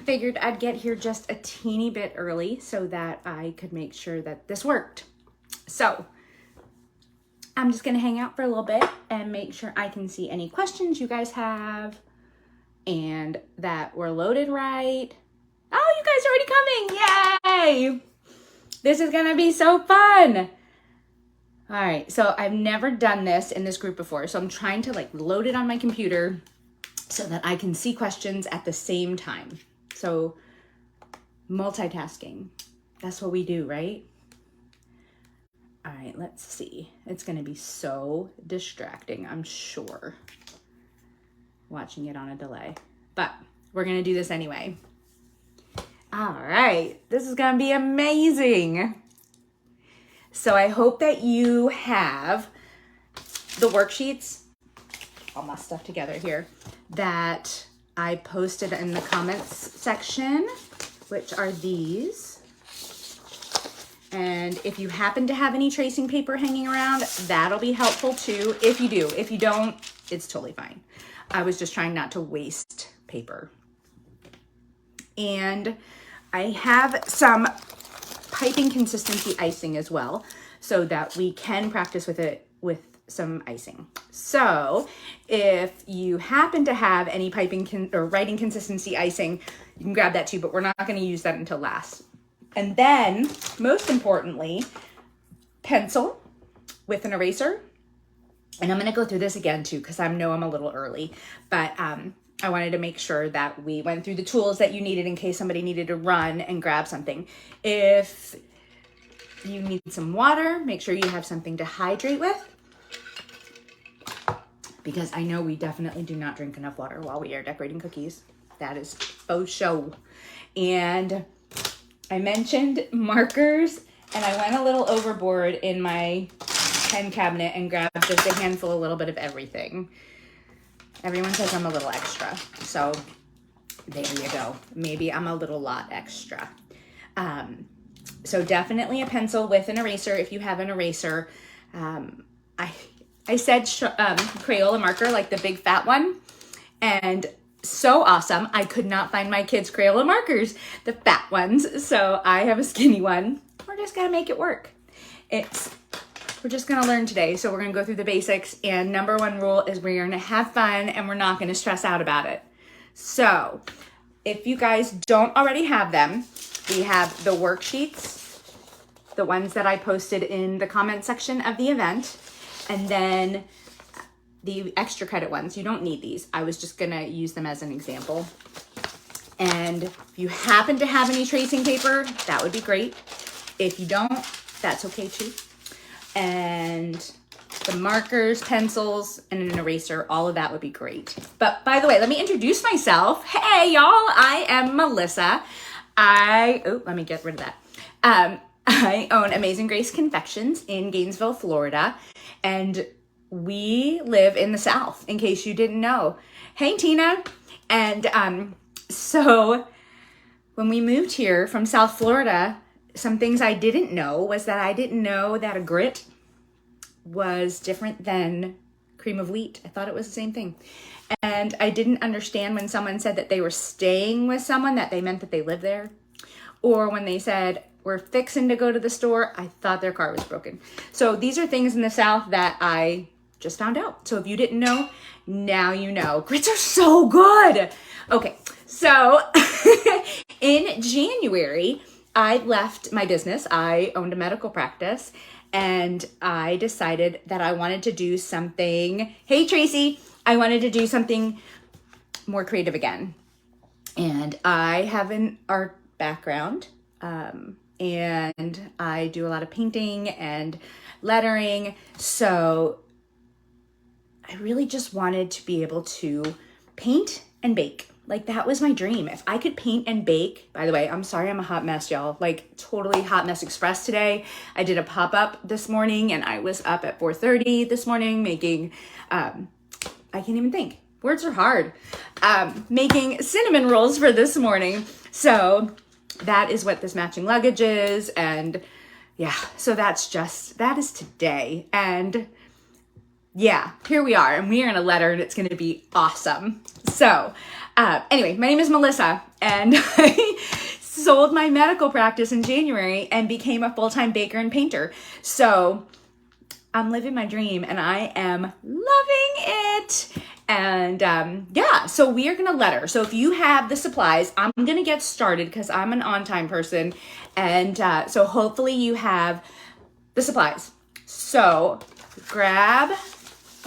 figured I'd get here just a teeny bit early so that I could make sure that this worked. So I'm just gonna hang out for a little bit and make sure I can see any questions you guys have and that we're loaded right. Oh, you guys are already coming, yay! This is gonna be so fun. All right, so I've never done this in this group before, so I'm trying to like load it on my computer so that I can see questions at the same time. So multitasking, that's what we do, right? All right, let's see. It's gonna be so distracting, I'm sure, watching it on a delay, but we're gonna do this anyway. All right, this is gonna be amazing. So I hope that you have the worksheets, all my stuff together here, that I posted in the comments section, which are these. And if you happen to have any tracing paper hanging around, that'll be helpful too. If you do, if you don't, it's totally fine. I was just trying not to waste paper. And I have some piping consistency icing as well, so that we can practice with it with some icing. So if you happen to have any piping or writing consistency icing, you can grab that too, but we're not going to use that until last. And then, most importantly, pencil with an eraser. And I'm going to go through this again too, because I know I'm a little early, but I wanted to make sure that we went through the tools that you needed in case somebody needed to run and grab something. If you need some water, make sure you have something to hydrate with, because I know we definitely do not drink enough water while we are decorating cookies. That is faux show. And I mentioned markers, and I went a little overboard in my pen cabinet and grabbed just a handful, a little bit of everything. Everyone says I'm a little extra, so there you go. Maybe I'm a little lot extra. So definitely a pencil with an eraser if you have an eraser. I said Crayola marker, like the big fat one, and so awesome. I could not find my kids' Crayola markers, the fat ones, so I have a skinny one. We're just gonna make it work. We're just gonna learn today, so we're gonna go through the basics, and number one rule is we're gonna have fun and we're not gonna stress out about it. So if you guys don't already have them, we have the worksheets, the ones that I posted in the comment section of the event, and then the extra credit ones. You don't need these. I was just gonna use them as an example. And if you happen to have any tracing paper, that would be great. If you don't, that's okay too. And the markers, pencils, and an eraser, all of that would be great. But by the way, let me introduce myself. Hey y'all, I am Melissa. Let me get rid of that. I own Amazing Grace Confections in Gainesville, Florida, and we live in the South, in case you didn't know. Hey Tina. And so when we moved here from South Florida, some things I didn't know was that I didn't know that a grit was different than cream of wheat. I thought it was the same thing. And I didn't understand when someone said that they were staying with someone, that they meant that they lived there. Or when they said, we're fixing to go to the store, I thought their car was broken. So these are things in the South that I just found out. So if you didn't know, now you know. Grits are so good. Okay, so in January, I left my business. I owned a medical practice, and I decided that I wanted to do something. Hey, Tracy, I wanted to do something more creative again. And I have an art background, and I do a lot of painting and lettering. So I really just wanted to be able to paint and bake. Like, that was my dream. If I could paint and bake. By the way, I'm sorry I'm a hot mess, y'all. Like, totally hot mess express today. I did a pop-up this morning, and I was up at 4:30 this morning making, I can't even think. Words are hard. Making cinnamon rolls for this morning. So that is what this matching luggage is. And yeah, so that is today. And yeah, here we are. And we are in a letter, and it's going to be awesome. So Anyway, my name is Melissa, and I sold my medical practice in January and became a full-time baker and painter. So I'm living my dream and I am loving it. And yeah, so we are gonna letter. So if you have the supplies, I'm gonna get started because I'm an on-time person. And so hopefully you have the supplies. So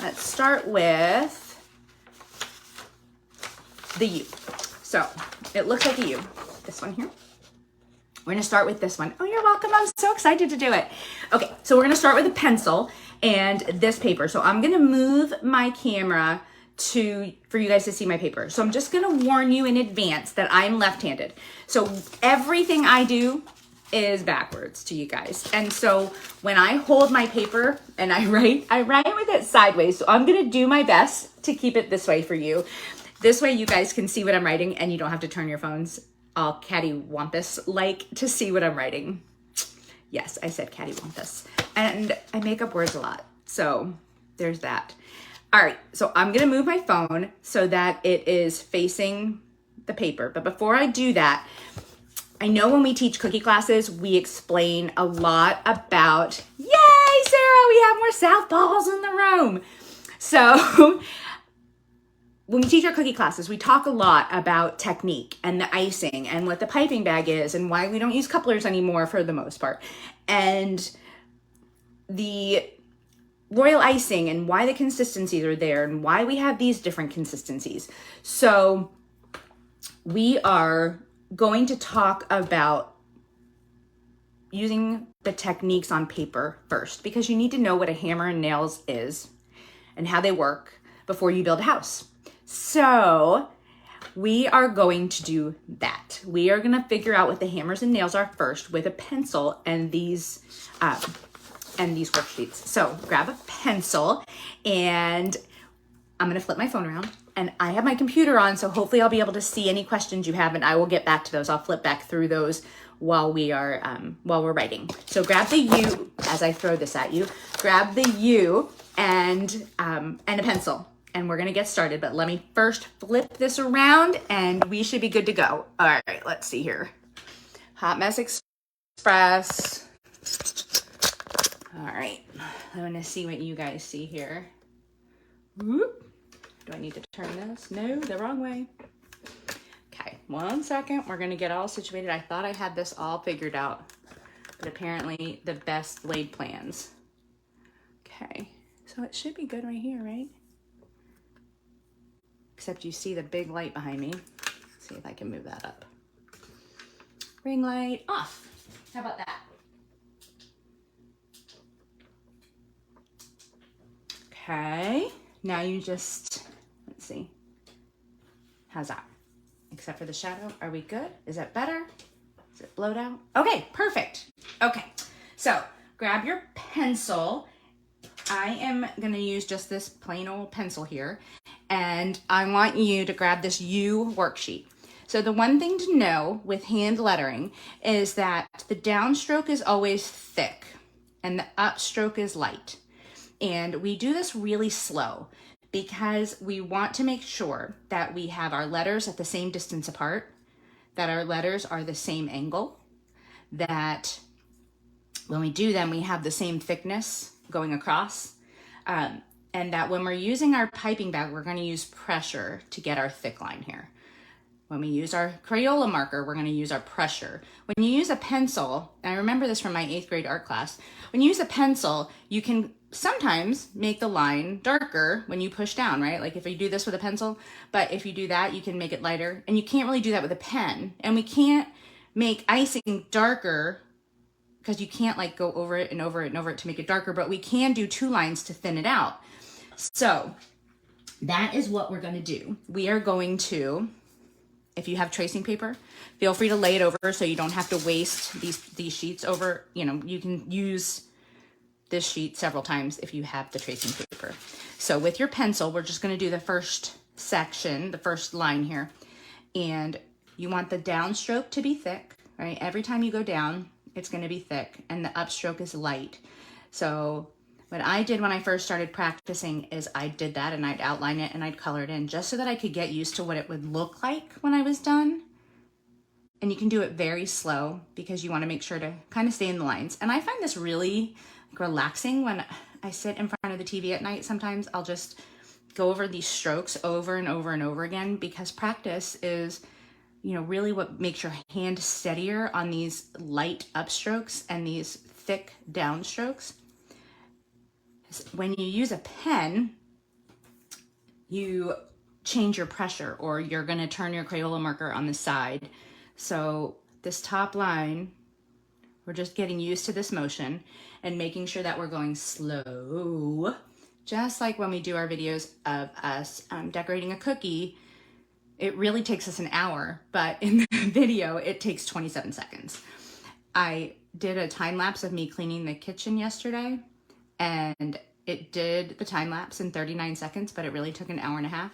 let's start with the U. So it looks like a U, this one here. We're gonna start with this one. Oh, you're welcome. I'm so excited to do it. Okay, so we're gonna start with a pencil and this paper. So I'm gonna move my camera for you guys to see my paper. So I'm just gonna warn you in advance that I'm left-handed. So everything I do is backwards to you guys. And so when I hold my paper and I write with it sideways. So I'm gonna do my best to keep it this way for you. This way you guys can see what I'm writing and you don't have to turn your phones all cattywampus-like to see what I'm writing. Yes, I said cattywampus. And I make up words a lot. So there's that. All right, so I'm gonna move my phone so that it is facing the paper. But before I do that, I know when we teach cookie classes, we explain a lot about, yay, Sarah, we have more Southpaws in the room. So when we teach our cookie classes, we talk a lot about technique and the icing and what the piping bag is and why we don't use couplers anymore for the most part. And the royal icing and why the consistencies are there and why we have these different consistencies. So we are going to talk about using the techniques on paper first because you need to know what a hammer and nails is and how they work before you build a house. So we are going to do that. We are going to figure out what the hammers and nails are first with a pencil and these worksheets. So grab a pencil and I'm going to flip my phone around and I have my computer on. So hopefully I'll be able to see any questions you have and I will get back to those. I'll flip back through those while we're writing. So grab the U as I throw this at you, grab the U and a pencil. And we're gonna get started, but let me first flip this around and we should be good to go. All right, let's see here. Hot Mess Express. All right, I wanna see what you guys see here. Whoop. Do I need to turn this? No, the wrong way. Okay, 1 second. We're gonna get all situated. I thought I had this all figured out, but apparently the best laid plans. Okay, so it should be good right here, right? Except you see the big light behind me. Let's see if I can move that up. Ring light off. How about that? Okay, now you just, let's see. How's that? Except for the shadow, are we good? Is that better? Is it blowed out? Okay, perfect. Okay, so grab your pencil. I am gonna use just this plain old pencil here. And I want you to grab this U worksheet. So the one thing to know with hand lettering is that the downstroke is always thick and the upstroke is light. And we do this really slow because we want to make sure that we have our letters at the same distance apart, that our letters are the same angle, that when we do them, we have the same thickness going across. And that when we're using our piping bag, we're going to use pressure to get our thick line here. When we use our Crayola marker, we're going to use our pressure. When you use a pencil, and I remember this from my 8th grade art class, when you use a pencil, you can sometimes make the line darker when you push down, right? Like if you do this with a pencil, but if you do that, you can make it lighter. And you can't really do that with a pen. And we can't make icing darker because you can't like go over it and over it and over it to make it darker, but we can do 2 lines to thin it out. So that is what we're going to do. We are going to, if you have tracing paper, feel free to lay it over so you don't have to waste these sheets over. You know, you can use this sheet several times if you have the tracing paper. So with your pencil, we're just going to do the first section, the first line here. And you want the downstroke to be thick, right? Every time you go down, it's going to be thick and the upstroke is light. So What I did when I first started practicing is I did that and I'd outline it and I'd color it in just so that I could get used to what it would look like when I was done. And you can do it very slow because you want to make sure to kind of stay in the lines. And I find this really relaxing when I sit in front of the TV at night. Sometimes I'll just go over these strokes over and over and over again because practice is, you know, really what makes your hand steadier on these light upstrokes and these thick downstrokes. When you use a pen, you change your pressure, or you're going to turn your Crayola marker on the side. So this top line, we're just getting used to this motion and making sure that we're going slow, just like when we do our videos of us decorating a cookie. It really takes us an hour, but in the video, it takes 27 seconds. I did a time lapse of me cleaning the kitchen yesterday, and it did the time lapse in 39 seconds, but it really took an hour and a half.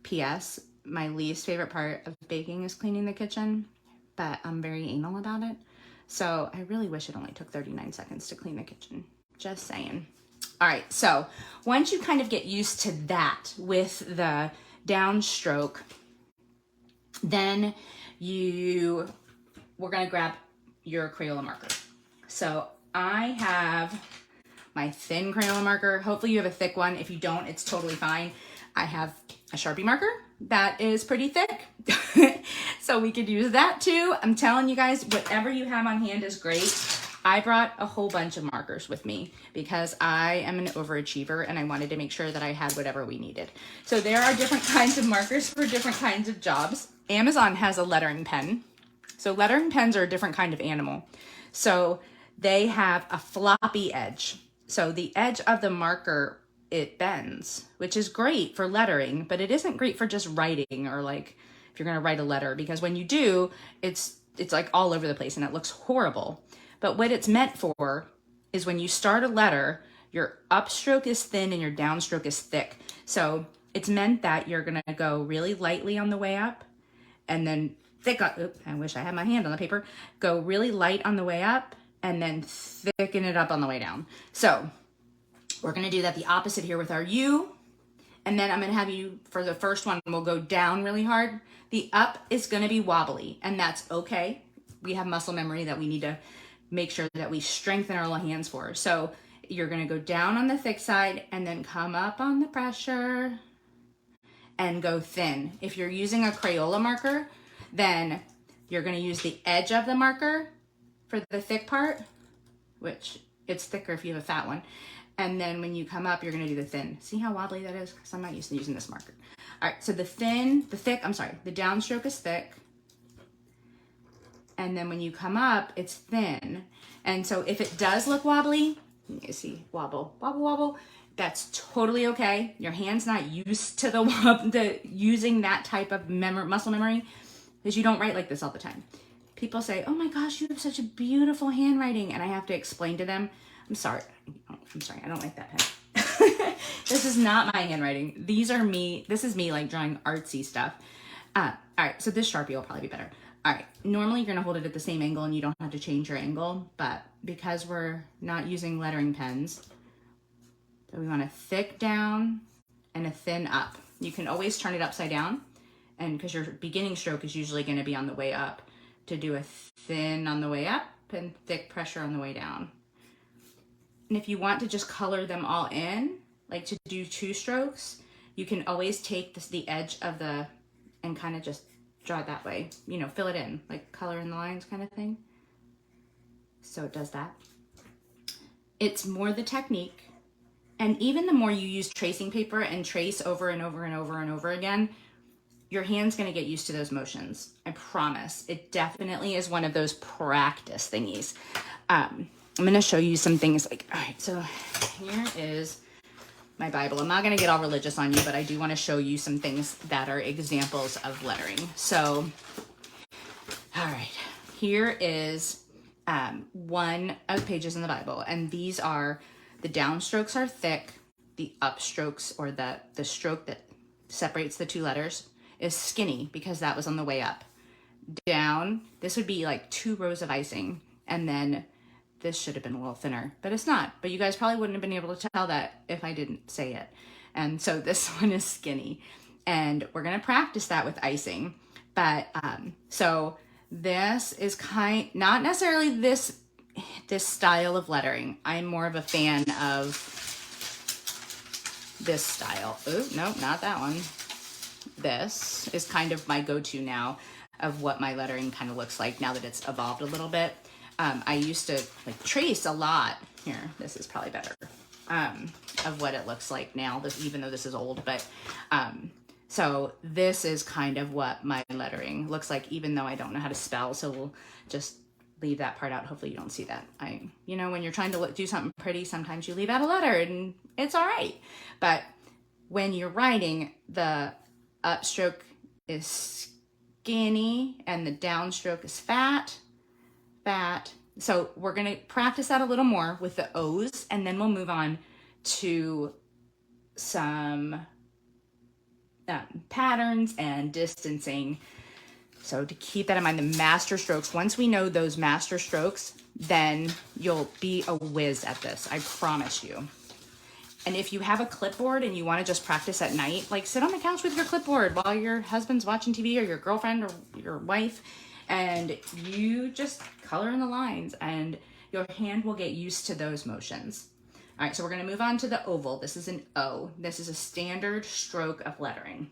P.S. My least favorite part of baking is cleaning the kitchen, but I'm very anal about it. So I really wish it only took 39 seconds to clean the kitchen. Just saying. All right, so once you kind of get used to that with the downstroke, then we're gonna grab your Crayola marker. So I have my thin Crayola marker. Hopefully you have a thick one. If you don't, it's totally fine. I have a Sharpie marker that is pretty thick. So we could use that too. I'm telling you guys, whatever you have on hand is great. I brought a whole bunch of markers with me because I am an overachiever and I wanted to make sure that I had whatever we needed. So there are different kinds of markers for different kinds of jobs. Amazon has a lettering pen. So lettering pens are a different kind of animal. So they have a floppy edge. So the edge of the marker, it bends, which is great for lettering, but it isn't great for just writing, or like if you're going to write a letter, because when you do, it's like all over the place and it looks horrible. But what it's meant for is when you start a letter, your upstroke is thin and your downstroke is thick. So it's meant that you're going to go really lightly on the way up and then thick on, oops, I wish I had my hand on the paper, go really light on the way up and then thicken it up on the way down. So we're going to do that the opposite here with our U. And then I'm going to have you, for the first one, we'll go down really hard. The up is going to be wobbly, and that's okay. We have muscle memory that we need to make sure that we strengthen our hands for. So you're going to go down on the thick side and then come up on the pressure and go thin. If you're using a Crayola marker, then you're going to use the edge of the marker for the thick part, which it's thicker if you have a fat one. And then when you come up, you're going to do the thin. See how wobbly that is? Because I'm not used to using this marker. All right, so the downstroke is thick. And then when you come up, it's thin. And so if it does look wobbly, you see, wobble, wobble, wobble, that's totally okay. Your hand's not used to using that type of muscle memory, because you don't write like this all the time. People say, oh my gosh, you have such a beautiful handwriting. And I have to explain to them, I'm sorry, I don't like that pen. This is not my handwriting. This is me like drawing artsy stuff. All right, so this Sharpie will probably be better. All right, normally you're gonna hold it at the same angle and you don't have to change your angle, but because we're not using lettering pens, so we want a thick down and a thin up. You can always turn it upside down, and because your beginning stroke is usually gonna be on the way up, to do a thin on the way up and thick pressure on the way down. And if you want to just color them all in, like to do 2 strokes, you can always take the edge of and kind of just draw it that way, you know, fill it in, like color in the lines kind of thing. So it does that. It's more the technique. And even the more you use tracing paper and trace over and over and over and over again, your hand's gonna get used to those motions. I promise. It definitely is one of those practice thingies. I'm gonna show you some things like, all right, so here is my Bible. I'm not gonna get all religious on you, but I do wanna show you some things that are examples of lettering. So, all right, here is one of the pages in the Bible, and these are, the downstrokes are thick, the upstrokes, or the stroke that separates the 2 letters, is skinny because that was on the way up. Down, this would be like 2 rows of icing, and then this should have been a little thinner, but it's not. But you guys probably wouldn't have been able to tell that if I didn't say it. And so this one is skinny, and we're gonna practice that with icing. But so this is not necessarily this style of lettering. I'm more of a fan of this style. Oh, no, not that one. This is kind of my go-to now of what my lettering kind of looks like now that it's evolved a little bit. I used to like trace a lot. Here, this is probably better, of what it looks like now, even though this is old. But so this is kind of what my lettering looks like, even though I don't know how to spell. So we'll just leave that part out. Hopefully you don't see that. You know, when you're trying to do something pretty, sometimes you leave out a letter and it's all right. But when you're writing, the upstroke is skinny and the downstroke is fat. So we're gonna practice that a little more with the O's, and then we'll move on to some patterns and distancing. So to keep that in mind, the master strokes, once we know those master strokes, then you'll be a whiz at this, I promise you. And if you have a clipboard and you want to just practice at night, like sit on the couch with your clipboard while your husband's watching TV or your girlfriend or your wife, and you just color in the lines and your hand will get used to those motions. All right, so we're going to move on to the oval. This is an O. This is a standard stroke of lettering.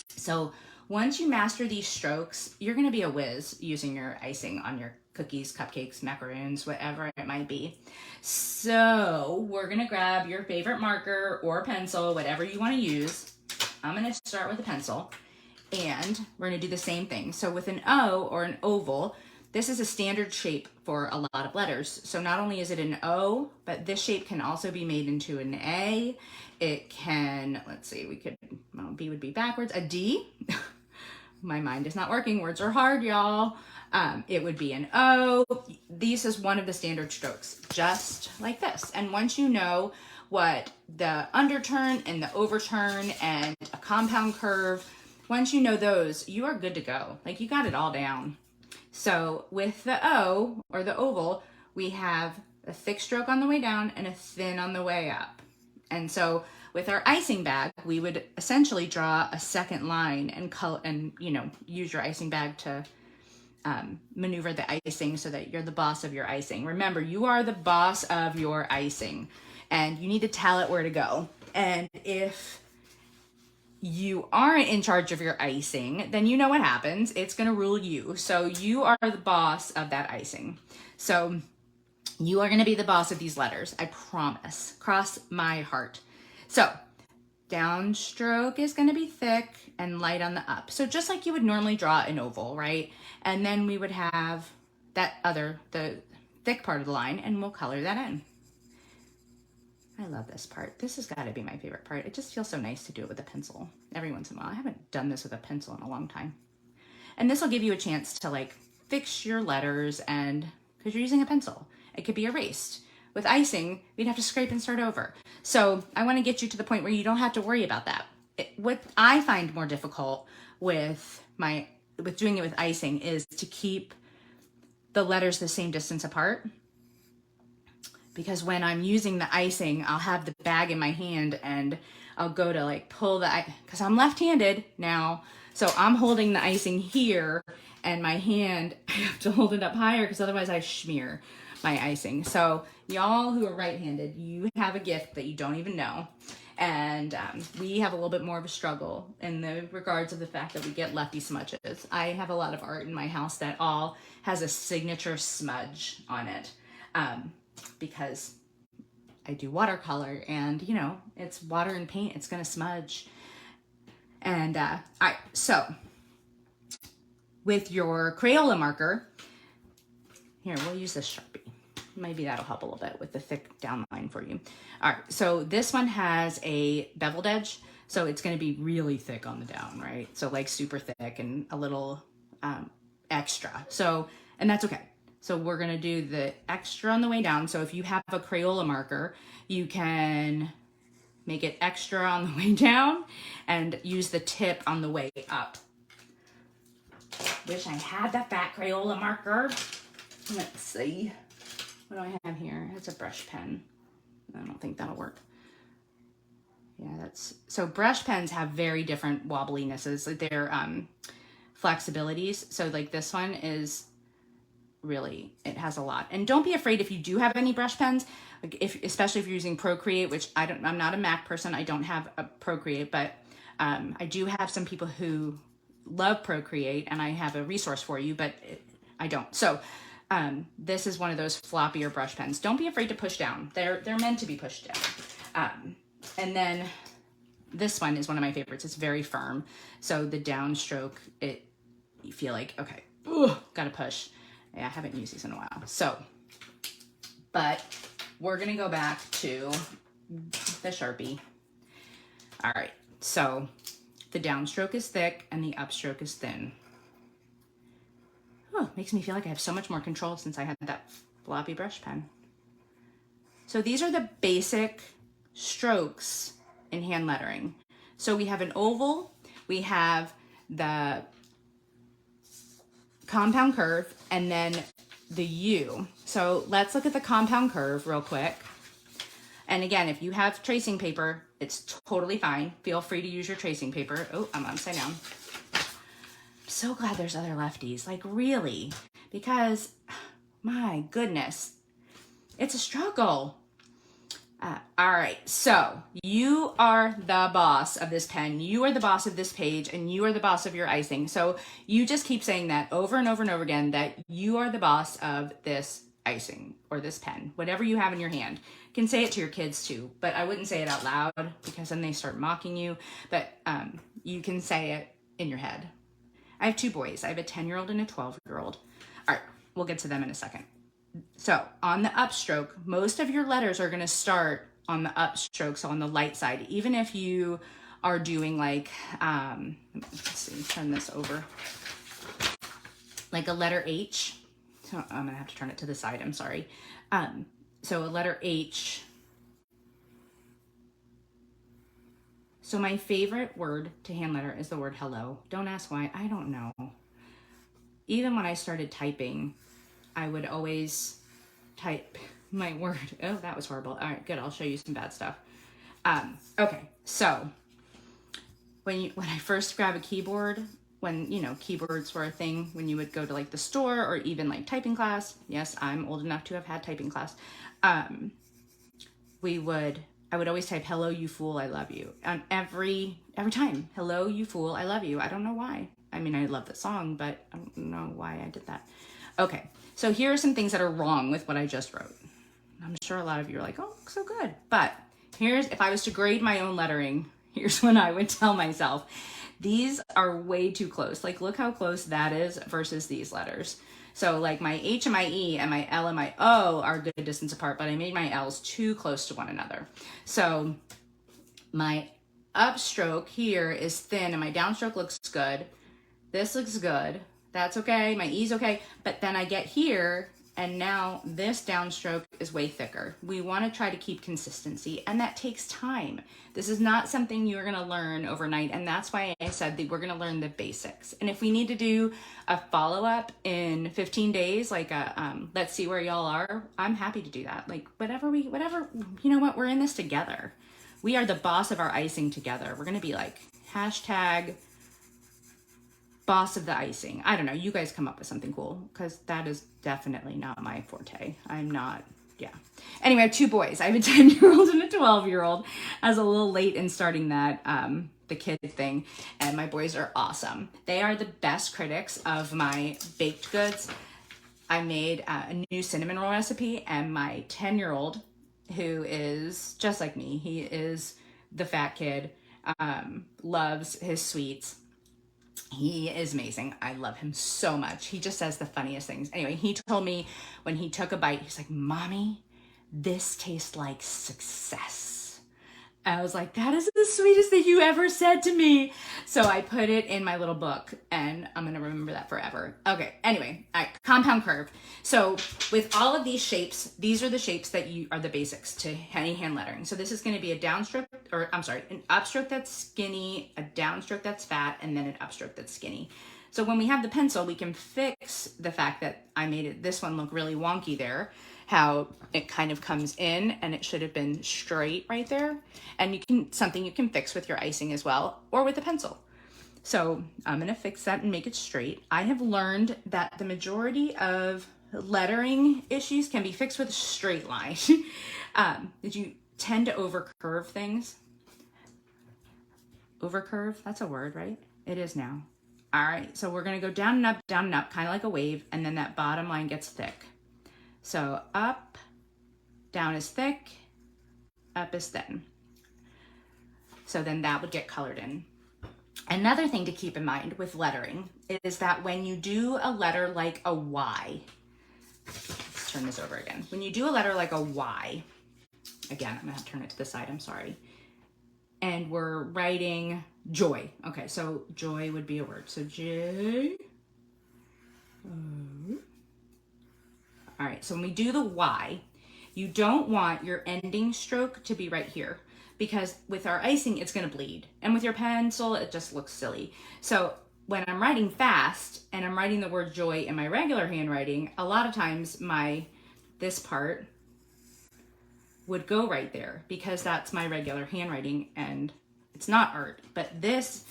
So once you master these strokes, you're going to be a whiz using your icing on your cookies, cupcakes, macaroons, whatever it might be. So we're going to grab your favorite marker or pencil, whatever you want to use. I'm going to start with a pencil, and we're going to do the same thing. So with an O or an oval, this is a standard shape for a lot of letters. So not only is it an O, but this shape can also be made into an A. It can, let's see, we could, well, B would be backwards, a D. My mind is not working. Words are hard, y'all. It would be an O. This is one of the standard strokes, just like this. And once you know what the underturn and the overturn and a compound curve, once you know those, you are good to go. Like you got it all down. So with the O or the oval, we have a thick stroke on the way down and a thin on the way up. And so with our icing bag, we would essentially draw a second line and you know, use your icing bag to maneuver the icing so that you're the boss of your icing. Remember, you are the boss of your icing and you need to tell it where to go. And if you aren't in charge of your icing, then you know what happens. It's going to rule you. So you are the boss of that icing. So you are going to be the boss of these letters. I promise. Cross my heart. So downstroke is going to be thick and light on the up. So just like you would normally draw an oval, right? And then we would have the thick part of the line, and we'll color that in. I love this part. This has got to be my favorite part. It just feels so nice to do it with a pencil every once in a while. I haven't done this with a pencil in a long time. And this will give you a chance to like fix your letters, and because you're using a pencil, it could be erased. With icing, we'd have to scrape and start over. So I want to get you to the point where you don't have to worry about that. What I find more difficult with doing it with icing is to keep the letters the same distance apart. Because when I'm using the icing, I'll have the bag in my hand and I'll go to like pull because I'm left-handed now. So I'm holding the icing here and my hand, I have to hold it up higher because otherwise I smear my icing. So y'all who are right-handed, you have a gift that you don't even know. And we have a little bit more of a struggle in the regards of the fact that we get lefty smudges. I have a lot of art in my house that all has a signature smudge on it. Because I do watercolor and, you know, it's water and paint, it's going to smudge. And, all right, so with your Crayola marker, here, we'll use this Sharpie. Maybe that'll help a little bit with the thick down line for you. All right, so this one has a beveled edge, so it's going to be really thick on the down, right? So like super thick and a little extra. So, and that's okay. So we're going to do the extra on the way down. So if you have a Crayola marker, you can make it extra on the way down and use the tip on the way up. Wish I had that fat Crayola marker. Let's see. What do I have here? It's a brush pen. I don't think that'll work. Yeah, so brush pens have very different wobblynesses. Like they're flexibilities. So like this one is really, it has a lot. And don't be afraid if you do have any brush pens, like especially if you're using Procreate, which I'm not a Mac person. I don't have a Procreate, but I do have some people who love Procreate, and I have a resource for you, but I don't. So this is one of those floppier brush pens. Don't be afraid to push down. They're meant to be pushed down. And then this one is one of my favorites. It's very firm. So the downstroke, you feel like, okay, gotta push. Yeah, I haven't used these in a while. So, but we're gonna go back to the Sharpie. All right, so the downstroke is thick and the upstroke is thin. Oh, makes me feel like I have so much more control since I had that floppy brush pen. So these are the basic strokes in hand lettering. So we have an oval, we have the compound curve, and then the U. So let's look at the compound curve real quick. And again, if you have tracing paper, it's totally fine. Feel free to use your tracing paper. Oh, I'm upside down. I'm so glad there's other lefties, like really, because my goodness, it's a struggle. All right, so you are the boss of this pen, you are the boss of this page, and you are the boss of your icing. So you just keep saying that over and over and over again, that you are the boss of this icing or this pen, whatever you have in your hand. You can say it to your kids too, but I wouldn't say it out loud because then they start mocking you, but you can say it in your head. I have two boys. I have a 10-year-old and a 12-year-old. All right, we'll get to them in a second. So on the upstroke, most of your letters are going to start on the upstroke, so on the light side. Even if you are doing like, let's see, turn this over, like a letter H. So I'm going to have to turn it to the side, I'm sorry. So a letter H. So my favorite word to hand letter is the word hello. Don't ask why, I don't know. Even when I started typing, I would always type my word. Oh, that was horrible. All right, good. I'll show you some bad stuff. Okay, so when I first grab a keyboard, when, you know, keyboards were a thing, when you would go to like the store or even like typing class. Yes, I'm old enough to have had typing class. I would always type, hello, you fool, I love you. And every time, hello, you fool, I love you. I don't know why. I mean, I love the song, but I don't know why I did that. Okay, so here are some things that are wrong with what I just wrote. I'm sure a lot of you are like, oh, so good. But if I was to grade my own lettering, here's what I would tell myself. These are way too close. Like, look how close that is versus these letters. So like my H and my E and my L and my O are a good distance apart, but I made my L's too close to one another. So my upstroke here is thin and my downstroke looks good. This looks good. That's okay. My E's okay. But then I get here and now this downstroke is way thicker. We want to try to keep consistency, and that takes time. This is not something you're going to learn overnight, and that's why I said that we're going to learn the basics. And if we need to do a follow-up in 15 days, like let's see where y'all are, I'm happy to do that. Like whatever, you know what, we're in this together. We are the boss of our icing together. We're going to be like hashtag boss of the icing. I don't know. You guys come up with something cool, because that is definitely not my forte. I'm not, yeah. Anyway, I have two boys. I have a 10-year-old and a 12-year-old. I was a little late in starting that, the kid thing, and my boys are awesome. They are the best critics of my baked goods. I made a new cinnamon roll recipe, and my 10-year-old, who is just like me, he is the fat kid, loves his sweets. He is amazing. I love him so much. He just says the funniest things. Anyway, he told me when he took a bite, he's like, Mommy, this tastes like success. I was like, that is the sweetest thing you ever said to me. So I put it in my little book, and I'm going to remember that forever. Okay, anyway, compound curve. So with all of these shapes, these are the shapes that are the basics to any hand lettering. So this is going to be an upstroke that's skinny, a downstroke that's fat, and then an upstroke that's skinny. So when we have the pencil, we can fix the fact that I made this one look really wonky there. how it kind of comes in and it should have been straight right there. And something you can fix with your icing as well, or with a pencil. So I'm gonna fix that and make it straight. I have learned that the majority of lettering issues can be fixed with a straight line. Did you tend to overcurve things? Overcurve, that's a word, right? It is now. All right, so we're gonna go down and up, kind of like a wave, and then that bottom line gets thick. So up, down is thick, up is thin. So then that would get colored in. Another thing to keep in mind with lettering is that when you do a letter like a Y, let's turn this over again. When you do a letter like a Y, again, I'm gonna have to turn it to the side, I'm sorry. And we're writing joy. Okay, so joy would be a word. So J. All right, so when we do the Y, you don't want your ending stroke to be right here, because with our icing, it's gonna bleed. And with your pencil, it just looks silly. So when I'm writing fast and I'm writing the word joy in my regular handwriting, a lot of times this part would go right there because that's my regular handwriting and it's not art. But this,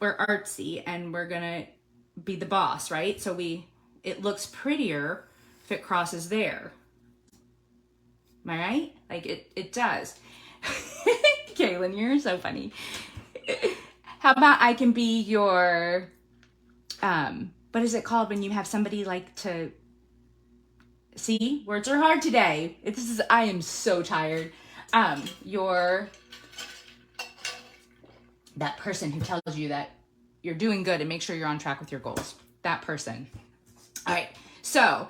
we're artsy and we're gonna be the boss, right? So it looks prettier if it crosses there. Am I right? Like it does. Kaylin, you're so funny. How about I can be your, what is it called when you have somebody like to, see, words are hard today. I am so tired. That person who tells you that you're doing good and make sure you're on track with your goals. That person. All right. So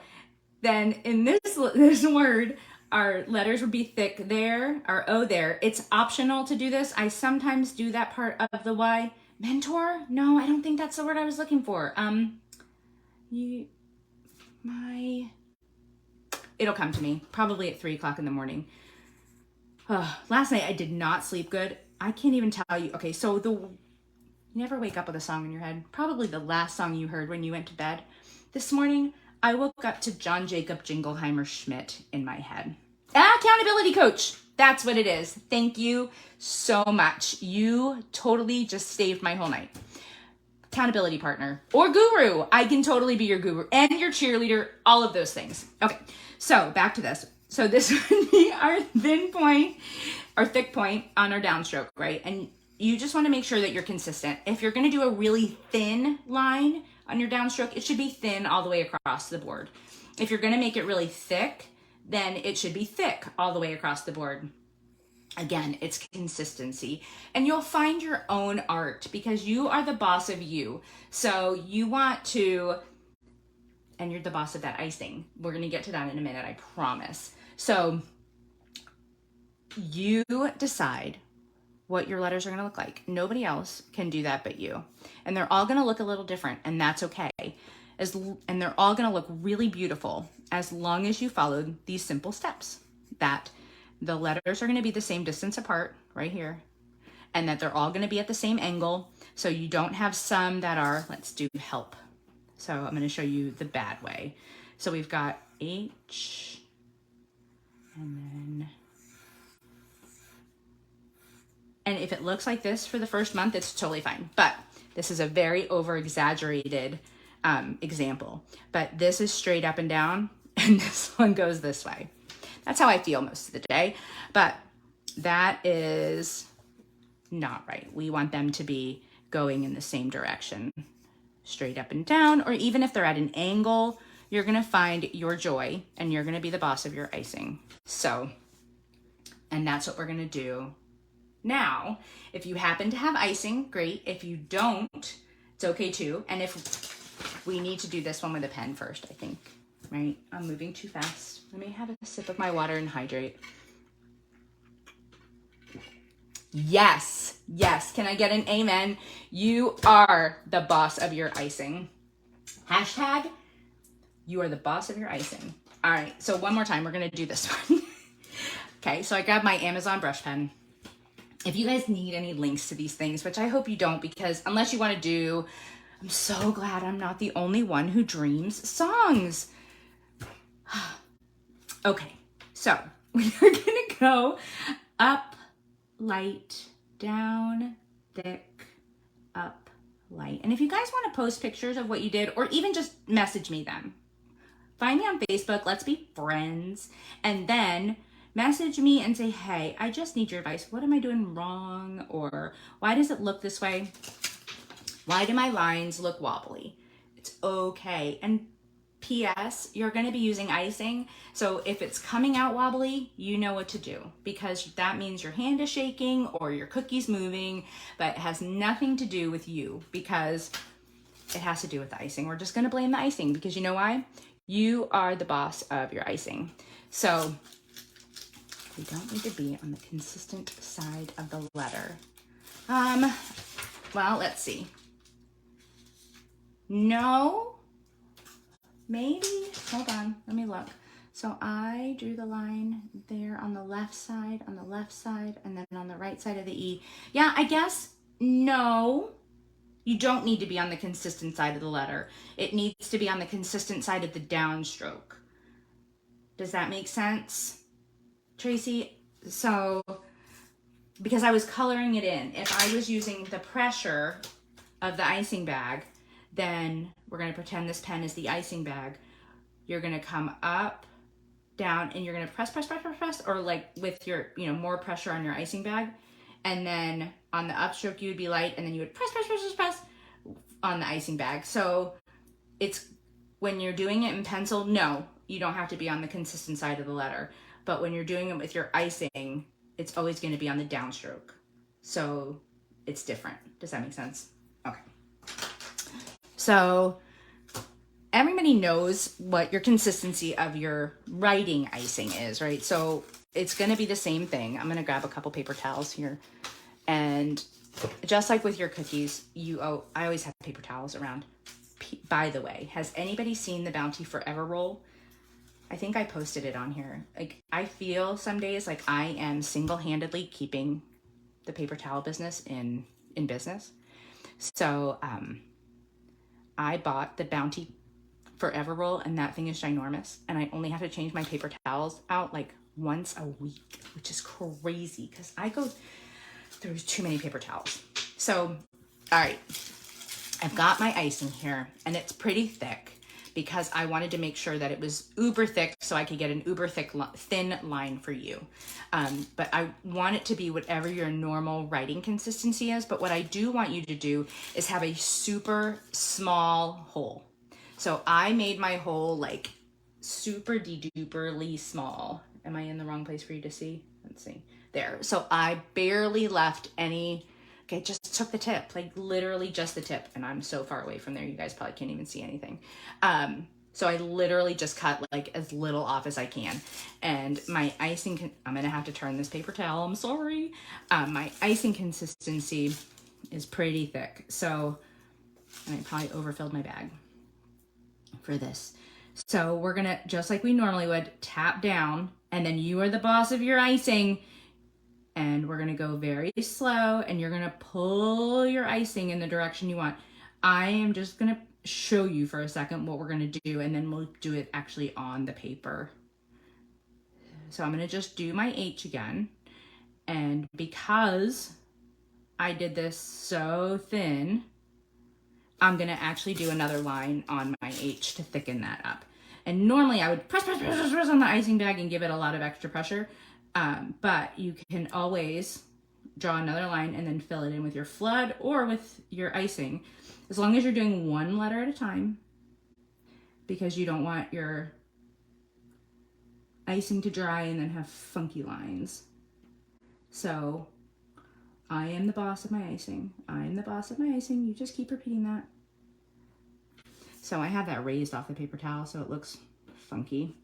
then in this word, our letters would be thick there, our O there. It's optional to do this. I sometimes do that part of the Y. Mentor? No, I don't think that's the word I was looking for. It'll come to me probably at 3 o'clock in the morning. Last night I did not sleep good. I can't even tell you. Okay, so you never wake up with a song in your head. Probably the last song you heard when you went to bed. This morning, I woke up to John Jacob Jingleheimer Schmidt in my head. Accountability coach. That's what it is. Thank you so much. You totally just saved my whole night. Accountability partner or guru. I can totally be your guru and your cheerleader, all of those things. Okay, so back to this. So this would be our thin point, our thick point on our downstroke, right? And you just want to make sure that you're consistent. If you're going to do a really thin line on your downstroke, it should be thin all the way across the board. If you're going to make it really thick, then it should be thick all the way across the board. Again, it's consistency. And you'll find your own art because you are the boss of you. So you want to, and you're the boss of that icing. We're going to get to that in a minute, I promise. So you decide what your letters are going to look like. Nobody else can do that but you. And they're all going to look a little different, and that's okay. And they're all going to look really beautiful as long as you follow these simple steps. That the letters are going to be the same distance apart right here, and that they're all going to be at the same angle. So you don't have some that are, let's do help. So I'm going to show you the bad way. So we've got H, and if it looks like this for the first month, it's totally fine. But this is a very over-exaggerated example. But this is straight up and down, and this one goes this way. That's how I feel most of the day. But that is not right. We want them to be going in the same direction, straight up and down, or even if they're at an angle, you're going to find your joy and you're going to be the boss of your icing. So, and that's what we're going to do now. If you happen to have icing, great. If you don't, it's okay too. And if we need to do this one with a pen first, I think, right? I'm moving too fast. Let me have a sip of my water and hydrate. Yes, yes. Can I get an amen? You are the boss of your icing. Hashtag, you are the boss of your icing. All right, so one more time, we're gonna do this one. Okay, so I grabbed my Amazon brush pen. If you guys need any links to these things, which I hope you don't, because unless you wanna do, I'm so glad I'm not the only one who dreams songs. Okay, so we are gonna go up, light, down, thick, up, light. And if you guys want to post pictures of what you did, or even just message me them, find me on Facebook, let's be friends, and then message me and say, hey, I just need your advice. What am I doing wrong? Or why does it look this way? Why do my lines look wobbly? It's okay. And P.S., you're going to be using icing. So if it's coming out wobbly, you know what to do, because that means your hand is shaking or your cookie's moving, but it has nothing to do with you, because it has to do with the icing. We're just going to blame the icing, because you know why? You are the boss of your icing. So we don't need to be on the consistent side of the letter. Well, let's see. No, maybe, hold on, let me look. So I drew the line there on the left side, and then on the right side of the E. Yeah, I guess no, you don't need to be on the consistent side of the letter. It needs to be on the consistent side of the downstroke. Does that make sense, Tracy? So, because I was coloring it in, if I was using the pressure of the icing bag, then we're going to pretend this pen is the icing bag. You're going to come up, down, and you're going to press, or like with your, more pressure on your icing bag. And then on the upstroke, you would be light, and then you would press on the icing bag. So it's, when you're doing it in pencil, no, you don't have to be on the consistent side of the letter. But when you're doing it with your icing, it's always going to be on the downstroke. So it's different. Does that make sense? Okay. So everybody knows what your consistency of your writing icing is, right? So it's going to be the same thing. I'm going to grab a couple paper towels here. And just like with your cookies, I always have paper towels around. By the way, has anybody seen the Bounty Forever roll? I think I posted it on here. Like, I feel some days like I am single-handedly keeping the paper towel business in business. So, I bought the Bounty Forever roll, and that thing is ginormous. And I only have to change my paper towels out like once a week, which is crazy because I go through too many paper towels. So, all right, I've got my icing here, and it's pretty thick because I wanted to make sure that it was uber thick so I could get an uber thick thin line for you. But I want it to be whatever your normal writing consistency is. But what I do want you to do is have a super small hole. So I made my hole like super de-duperly small. Am I in the wrong place for you to see? Let's see. There. So I barely left any. Okay, just took the tip, like literally just the tip. And I'm so far away from there, you guys probably can't even see anything. So I literally just cut like as little off as I can. And my icing, I'm gonna have to turn this paper towel, I'm sorry. My icing consistency is pretty thick. So, and I probably overfilled my bag for this. So we're gonna, just like we normally would, tap down, and then you are the boss of your icing. And we're gonna go very slow, and you're gonna pull your icing in the direction you want. I am just gonna show you for a second what we're gonna do, and then we'll do it actually on the paper. So I'm gonna just do my H again. And because I did this so thin, I'm gonna actually do another line on my H to thicken that up. And normally I would press on the icing bag and give it a lot of extra pressure. But you can always draw another line and then fill it in with your flood or with your icing, as long as you're doing one letter at a time, because you don't want your icing to dry and then have funky lines. So I am the boss of my icing. I'm the boss of my icing. You just keep repeating that. So I have that raised off the paper towel so it looks funky,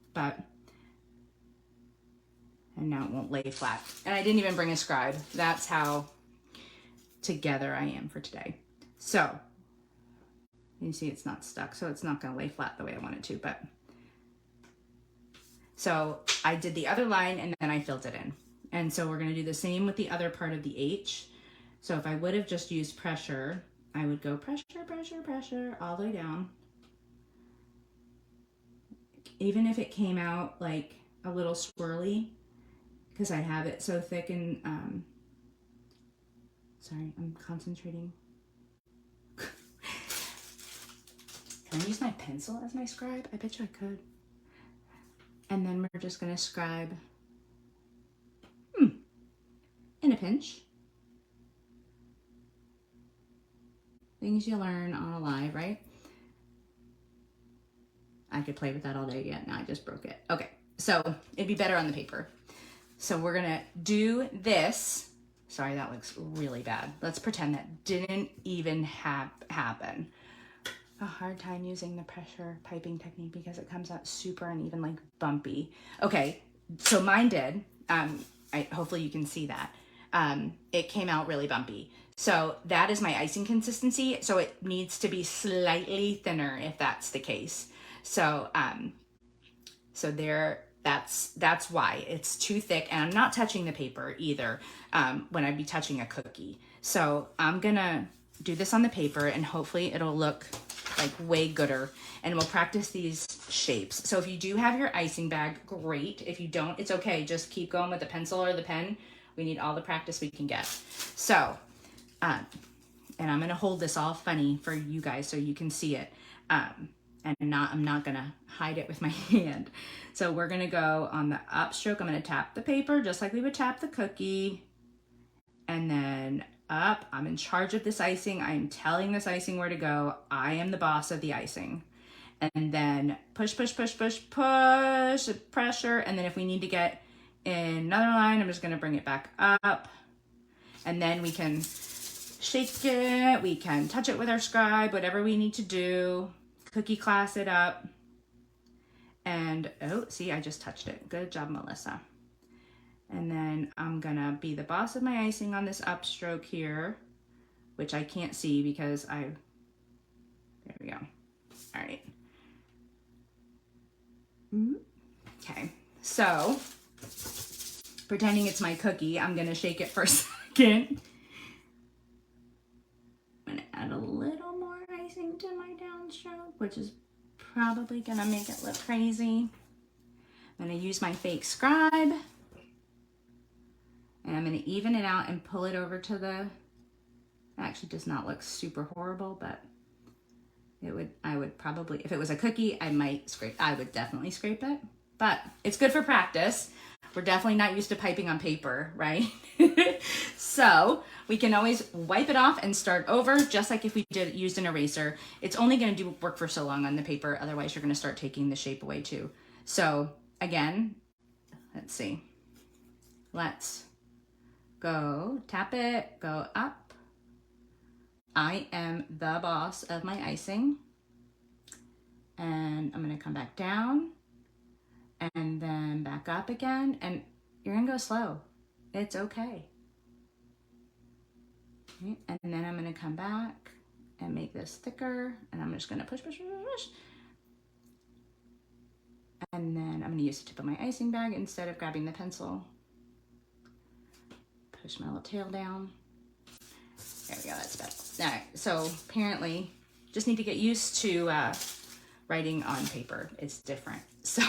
and now it won't lay flat. And I didn't even bring a scribe. That's how together I am for today. So you see it's not stuck, so it's not gonna lay flat the way I want it to, but. So I did the other line and then I filled it in. And so we're gonna do the same with the other part of the H. So if I would have just used pressure, I would go pressure, pressure, pressure all the way down. Even if it came out like a little swirly because I have it so thick and, sorry, I'm concentrating. Can I use my pencil as my scribe? I bet you I could. And then we're just gonna scribe in a pinch. Things you learn on a live, right? I could play with that all day yet. Now I just broke it. Okay, so it'd be better on the paper. So we're gonna do this. Sorry, that looks really bad. Let's pretend that didn't even happen. A hard time using the pressure piping technique because it comes out super uneven, like bumpy. Okay, so mine did. Hopefully you can see that. It came out really bumpy. So that is my icing consistency. So it needs to be slightly thinner if that's the case. So, that's why it's too thick, and I'm not touching the paper either, when I'd be touching a cookie. So I'm gonna do this on the paper and hopefully it'll look like way gooder, and we'll practice these shapes. So if you do have your icing bag, great. If you don't, it's okay. Just keep going with the pencil or the pen. We need all the practice we can get. So, and I'm gonna hold this all funny for you guys so you can see it. And I'm not gonna hide it with my hand. So we're gonna go on the upstroke. I'm gonna tap the paper just like we would tap the cookie. And then up, I'm in charge of this icing. I'm telling this icing where to go. I am the boss of the icing. And then push, push, push, push, push, pressure. And then if we need to get in another line, I'm just gonna bring it back up. And then we can shake it. We can touch it with our scribe, whatever we need to do. Cookie class it up. And, oh, see, I just touched it. Good job, Melissa. And then I'm gonna be the boss of my icing on this upstroke here, which I can't see because there we go. All right. Okay, so pretending it's my cookie, I'm gonna shake it for a second. I'm gonna add a little more icing to my downstroke, which is probably gonna make it look crazy. I'm gonna use my fake scribe, and I'm gonna even it out and pull it over to the, actually does not look super horrible, but I would probably, if it was a cookie, I would definitely scrape it, but it's good for practice. We're definitely not used to piping on paper, right? So we can always wipe it off and start over, just like if we used an eraser. It's only gonna do work for so long on the paper, otherwise you're gonna start taking the shape away too. So again, let's see. Let's go, tap it, go up. I am the boss of my icing. And I'm gonna come back down and then back up again, and you're gonna go slow. It's okay. Okay. And then I'm gonna come back and make this thicker, and I'm just gonna push, push, push, push. And then I'm gonna use the tip of my icing bag instead of grabbing the pencil. Push my little tail down. There we go, that's better. All right, so apparently just need to get used to writing on paper. It's different. So,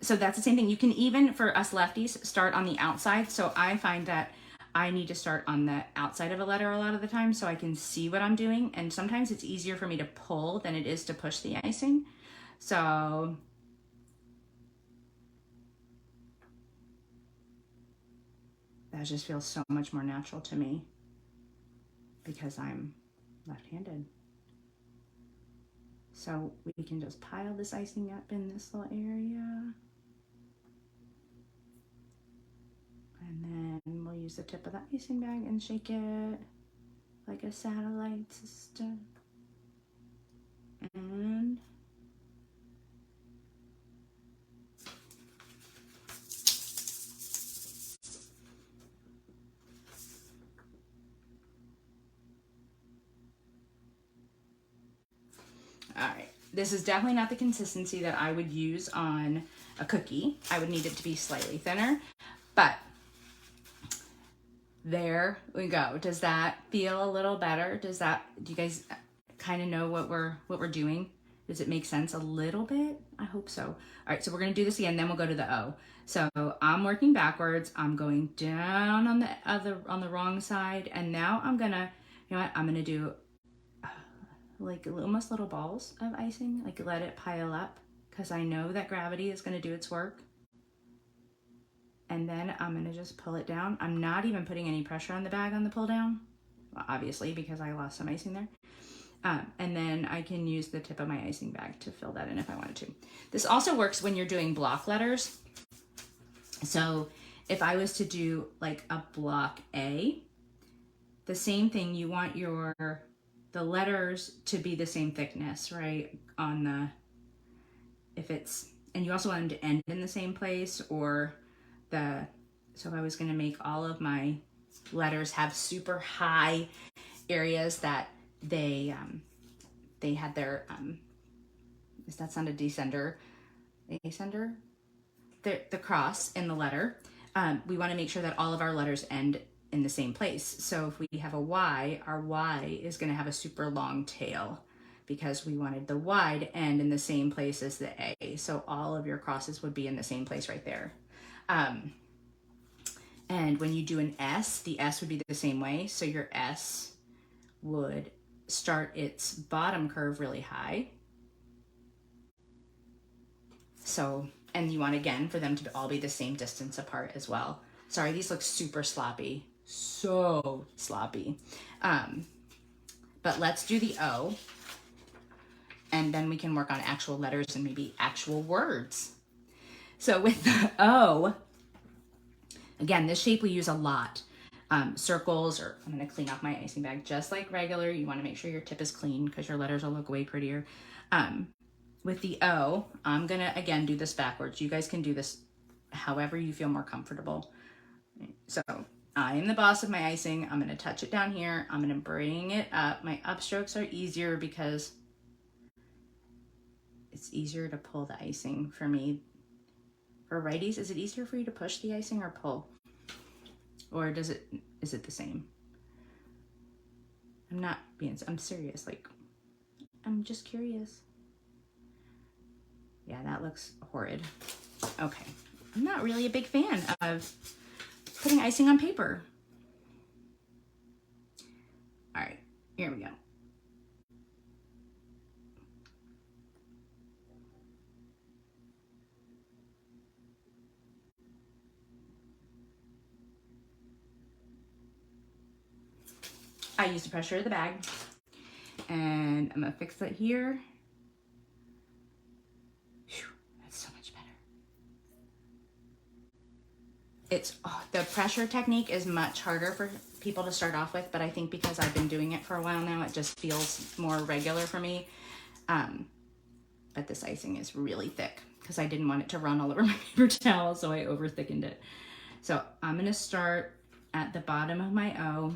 so that's the same thing. You can even, for us lefties, start on the outside. So I find that I need to start on the outside of a letter a lot of the time so I can see what I'm doing. And sometimes it's easier for me to pull than it is to push the icing. So that just feels so much more natural to me because I'm left-handed. So we can just pile this icing up in this little area. And then we'll use the tip of the icing bag and shake it like a satellite system. And all right, this is definitely not the consistency that I would use on a cookie. I would need it to be slightly thinner, but there we go. Does that feel a little better? Do you guys kind of know what we're doing? Does it make sense a little bit? I hope so. All right, so we're gonna do this again, then we'll go to the O. So I'm working backwards. I'm going down on the wrong side, and now I'm gonna, you know what? I'm gonna do like almost little balls of icing, like let it pile up, because I know that gravity is gonna do its work. And then I'm gonna just pull it down. I'm not even putting any pressure on the bag on the pull down, well, obviously, because I lost some icing there. And then I can use the tip of my icing bag to fill that in if I wanted to. This also works when you're doing block letters. So if I was to do like a block A, the same thing, you want the letters to be the same thickness, right? And you also want them to end in the same place, or so if I was gonna make all of my letters have super high areas that they had their, that's not a descender, ascender, the cross in the letter. We want to make sure that all of our letters end in the same place. So if we have a Y, our Y is going to have a super long tail because we wanted the Y to end in the same place as the A. So all of your crosses would be in the same place right there. And when you do an S, the S would be the same way. So your S would start its bottom curve really high. So, and you want, again, for them to all be the same distance apart as well. Sorry, these look super sloppy. So sloppy. But let's do the O. And then we can work on actual letters and maybe actual words. So with the O, again, this shape we use a lot. Circles, or I'm going to clean off my icing bag just like regular. You want to make sure your tip is clean because your letters will look way prettier. With the O, I'm going to, again, do this backwards. You guys can do this however you feel more comfortable. So I am the boss of my icing. I'm going to touch it down here. I'm going to bring it up. My upstrokes are easier because it's easier to pull the icing for me. For righties, is it easier for you to push the icing or pull? Or is it the same? I'm serious. Like, I'm just curious. Yeah, that looks horrid. Okay. I'm not really a big fan of putting icing on paper. All right, here we go. I use the pressure of the bag, and I'm gonna fix it here. Whew, that's so much better. The pressure technique is much harder for people to start off with, but I think because I've been doing it for a while now, it just feels more regular for me. But this icing is really thick because I didn't want it to run all over my paper towel, so I over thickened it. So I'm gonna start at the bottom of my O.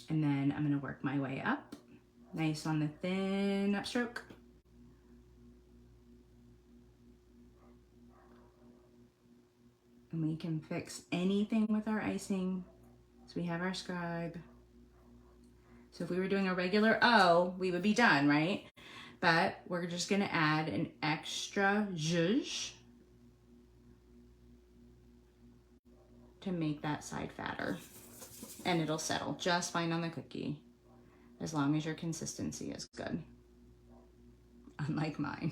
And then I'm gonna work my way up, nice on the thin upstroke. And we can fix anything with our icing. So we have our scribe. So if we were doing a regular O, we would be done, right? But we're just gonna add an extra zhuzh to make that side fatter. And it'll settle just fine on the cookie as long as your consistency is good. Unlike mine.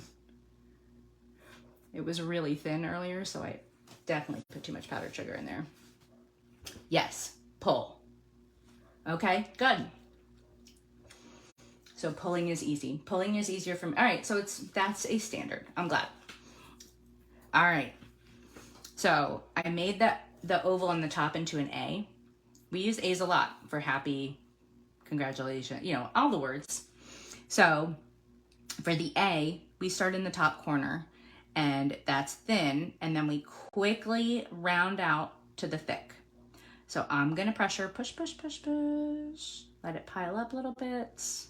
It was really thin earlier, so I definitely put too much powdered sugar in there. Yes, pull. Okay, good. So pulling is easy. Pulling is easier for me. All right, so that's a standard. I'm glad. All right. So I made the oval on the top into an A. We use A's a lot for happy, congratulations, all the words. So for the A, we start in the top corner, and that's thin, and then we quickly round out to the thick. So I'm gonna pressure, push, push, push, push, let it pile up little bits.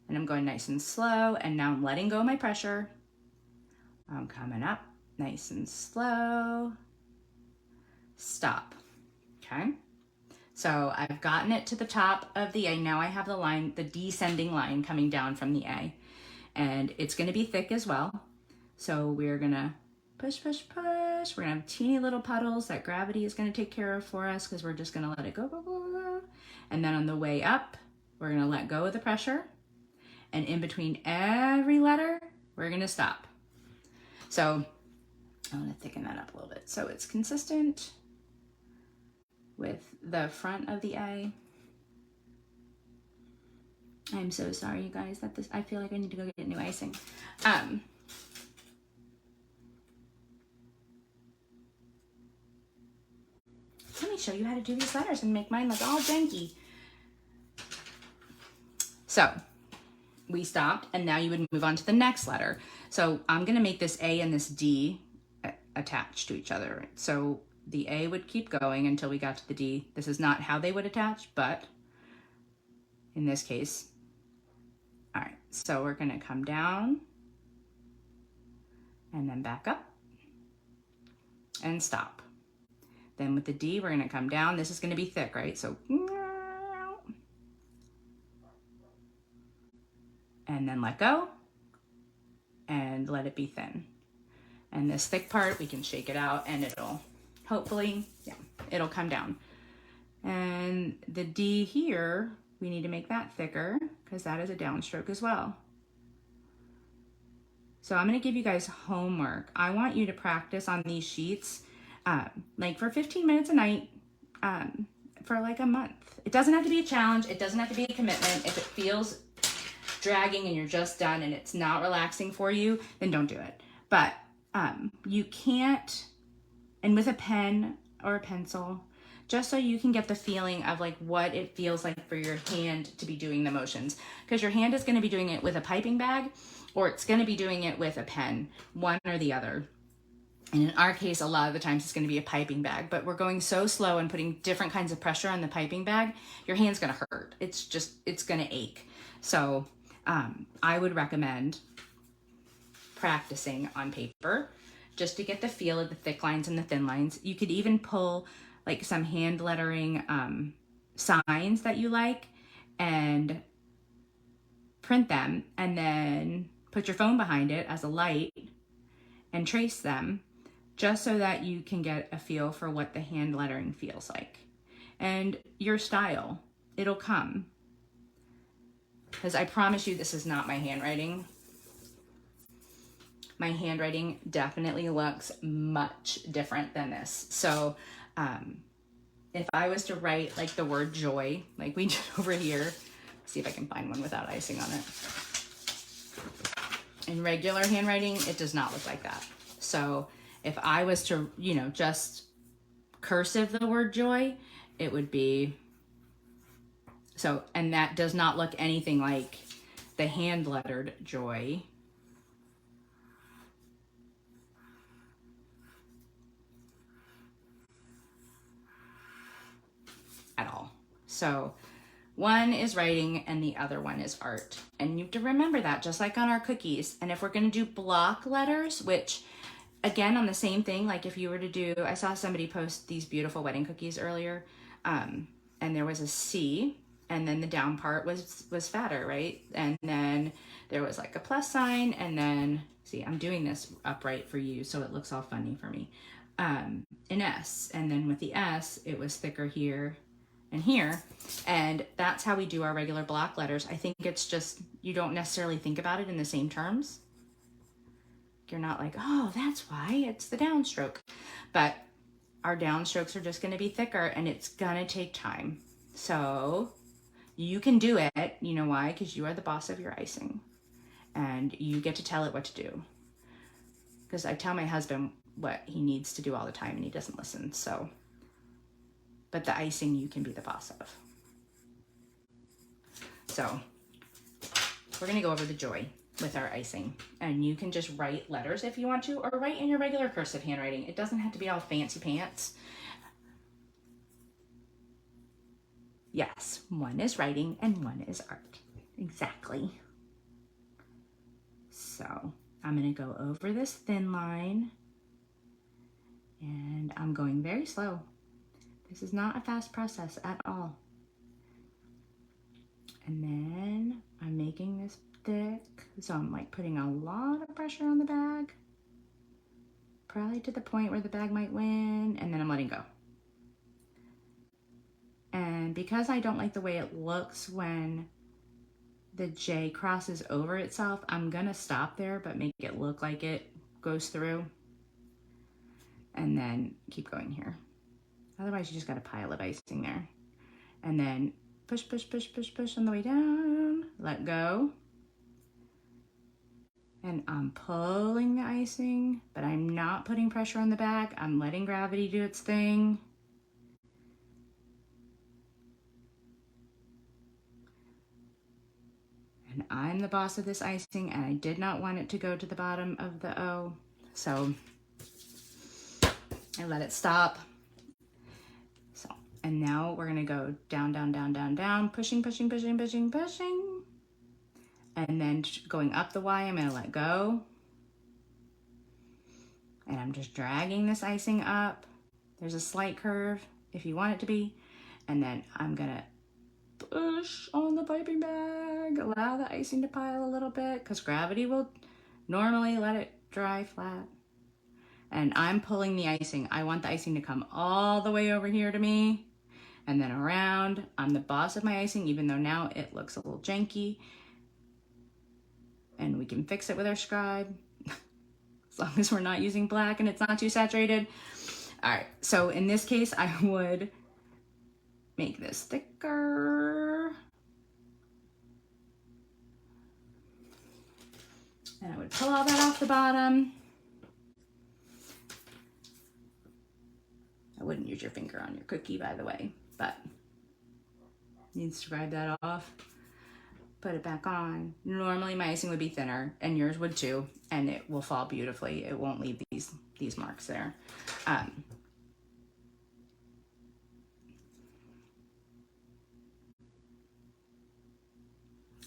And I'm going nice and slow, and now I'm letting go of my pressure. I'm coming up, nice and slow. Stop. Okay, So I've gotten it to the top of the A. Now I have the line, the descending line coming down from the A. And it's going to be thick as well. So we're going to push, push, push. We're going to have teeny little puddles that gravity is going to take care of for us because we're just going to let it go, go, go, go. And then on the way up, we're going to let go of the pressure. And in between every letter, we're going to stop. So I'm going to thicken that up a little bit so it's consistent with the front of the A. I'm so sorry, you guys, that I feel like I need to go get new icing. Let me show you how to do these letters and make mine look all janky. So we stopped, and now you would move on to the next letter. So I'm going to make this A and this D attached to each other. So the A would keep going until we got to the D. This is not how they would attach, but in this case, all right, so we're going to come down and then back up and stop. Then with the D, we're going to come down. This is going to be thick, right? So, and then let go and let it be thin. And this thick part, we can shake it out and it'll hopefully, yeah, it'll come down. And the D here, we need to make that thicker because that is a downstroke as well. So I'm going to give you guys homework. I want you to practice on these sheets like for 15 minutes a night for like a month. It doesn't have to be a challenge. It doesn't have to be a commitment. If it feels dragging and you're just done and it's not relaxing for you, then don't do it. But you can't, and with a pen or a pencil, just so you can get the feeling of like what it feels like for your hand to be doing the motions. Because your hand is going to be doing it with a piping bag or it's going to be doing it with a pen, one or the other. And in our case, a lot of the times it's going to be a piping bag, but we're going so slow and putting different kinds of pressure on the piping bag, your hand's going to hurt. It's going to ache. So I would recommend practicing on paper just to get the feel of the thick lines and the thin lines. You could even pull like some hand lettering signs that you like and print them and then put your phone behind it as a light and trace them just so that you can get a feel for what the hand lettering feels like. And your style, it'll come. Because I promise you this is not my handwriting. My handwriting definitely looks much different than this. So if I was to write like the word joy, like we did over here, see if I can find one without icing on it. In regular handwriting, it does not look like that. So if I was to, you know, just cursive the word joy, it would be, so, and that does not look anything like the hand lettered joy. At all. So one is writing and the other one is art. And you have to remember that, just like on our cookies. And if we're going to do block letters, which again, on the same thing, like if you were to do, I saw somebody post these beautiful wedding cookies earlier, and there was a C, and then the down part was fatter, right? And then there was like a plus sign, and then, see, I'm doing this upright for you, so it looks all funny for me. An S, and then with the S, it was thicker here and here, and that's how we do our regular block letters. I think it's just, you don't necessarily think about it in the same terms. You're not like, oh, that's why it's the downstroke. But our downstrokes are just going to be thicker and it's going to take time. So you can do it. You know why? Because you are the boss of your icing and you get to tell it what to do. Because I tell my husband what he needs to do all the time and he doesn't listen. So, but the icing you can be the boss of. So we're going to go over the joy with our icing, and you can just write letters if you want to, or write in your regular cursive handwriting. It doesn't have to be all fancy pants. Yes, one is writing and one is art. Exactly. So I'm going to go over this thin line, and I'm going very slow. This is not a fast process at all. And then I'm making this thick, so I'm like putting a lot of pressure on the bag, probably to the point where the bag might win, and then I'm letting go. And because I don't like the way it looks when the J crosses over itself, I'm gonna stop there, but make it look like it goes through, and then keep going here. Otherwise, you just got a pile of icing there. And then push, push, push, push, push on the way down, let go. And I'm pulling the icing, but I'm not putting pressure on the bag. I'm letting gravity do its thing. And I'm the boss of this icing, and I did not want it to go to the bottom of the O. So I let it stop. So, and now we're gonna go down, down, down, down, down, pushing, pushing, pushing, pushing, pushing. And then going up the Y, I'm gonna let go. And I'm just dragging this icing up. There's a slight curve if you want it to be. And then I'm gonna push on the piping bag, allow the icing to pile a little bit, because gravity will normally let it dry flat. And I'm pulling the icing. I want the icing to come all the way over here to me and then around. I'm the boss of my icing, even though now it looks a little janky. And we can fix it with our scribe as long as we're not using black and it's not too saturated. All right, so in this case, I would make this thicker. And I would pull all that off the bottom. I wouldn't use your finger on your cookie, by the way, but you need to scribe that off. Put it back on. Normally my icing would be thinner, and yours would too, and it will fall beautifully. It won't leave these marks there. And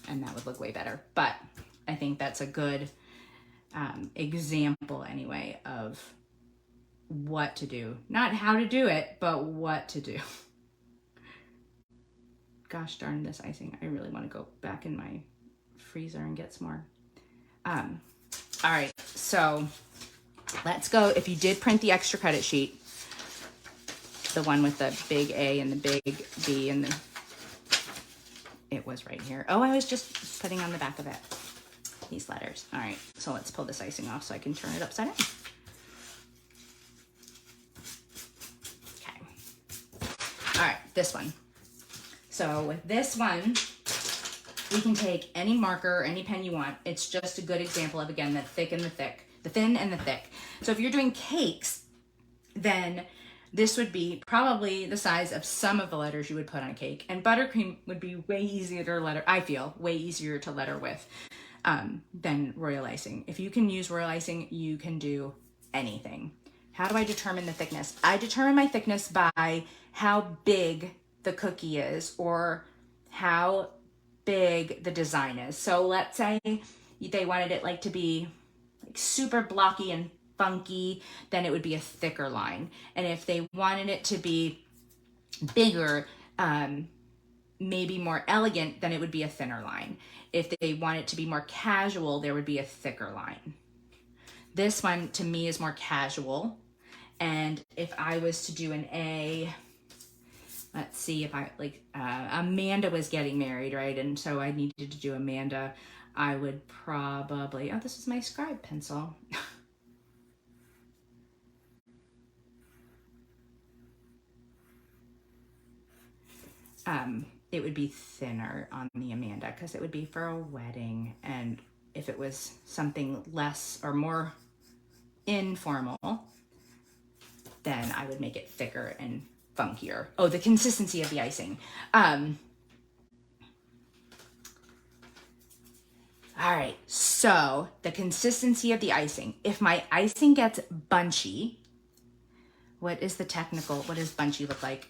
that would look way better. But I think that's a good example anyway of what to do. Not how to do it, but what to do. Gosh darn this icing. I really want to go back in my freezer and get some more. All right, so let's go. If you did print the extra credit sheet, the one with the big A and the big B and it was right here. Oh, I was just putting on the back of it, these letters. All right, so let's pull this icing off so I can turn it upside down. Okay. All right, this one. So with this one, we can take any marker or any pen you want. It's just a good example of, again, the thick and the thick, the thin and the thick. So if you're doing cakes, then this would be probably the size of some of the letters you would put on a cake. And buttercream would be way easier to letter, I feel, way easier to letter with than royal icing. If you can use royal icing, you can do anything. How do I determine the thickness? I determine my thickness by how big the cookie is or how big the design is. So let's say they wanted it like to be like super blocky and funky, then it would be a thicker line. And if they wanted it to be bigger, maybe more elegant, then it would be a thinner line. If they want it to be more casual, there would be a thicker line. This one to me is more casual. And if I was to do an A, let's see, if I like Amanda was getting married, right? And so I needed to do Amanda. I would probably, oh, this is my scribe pencil. It would be thinner on the Amanda because it would be for a wedding. And if it was something less or more informal, then I would make it thicker and funkier. Oh, the consistency of the icing. All right, so the consistency of the icing. If my icing gets bunchy, what does bunchy look like?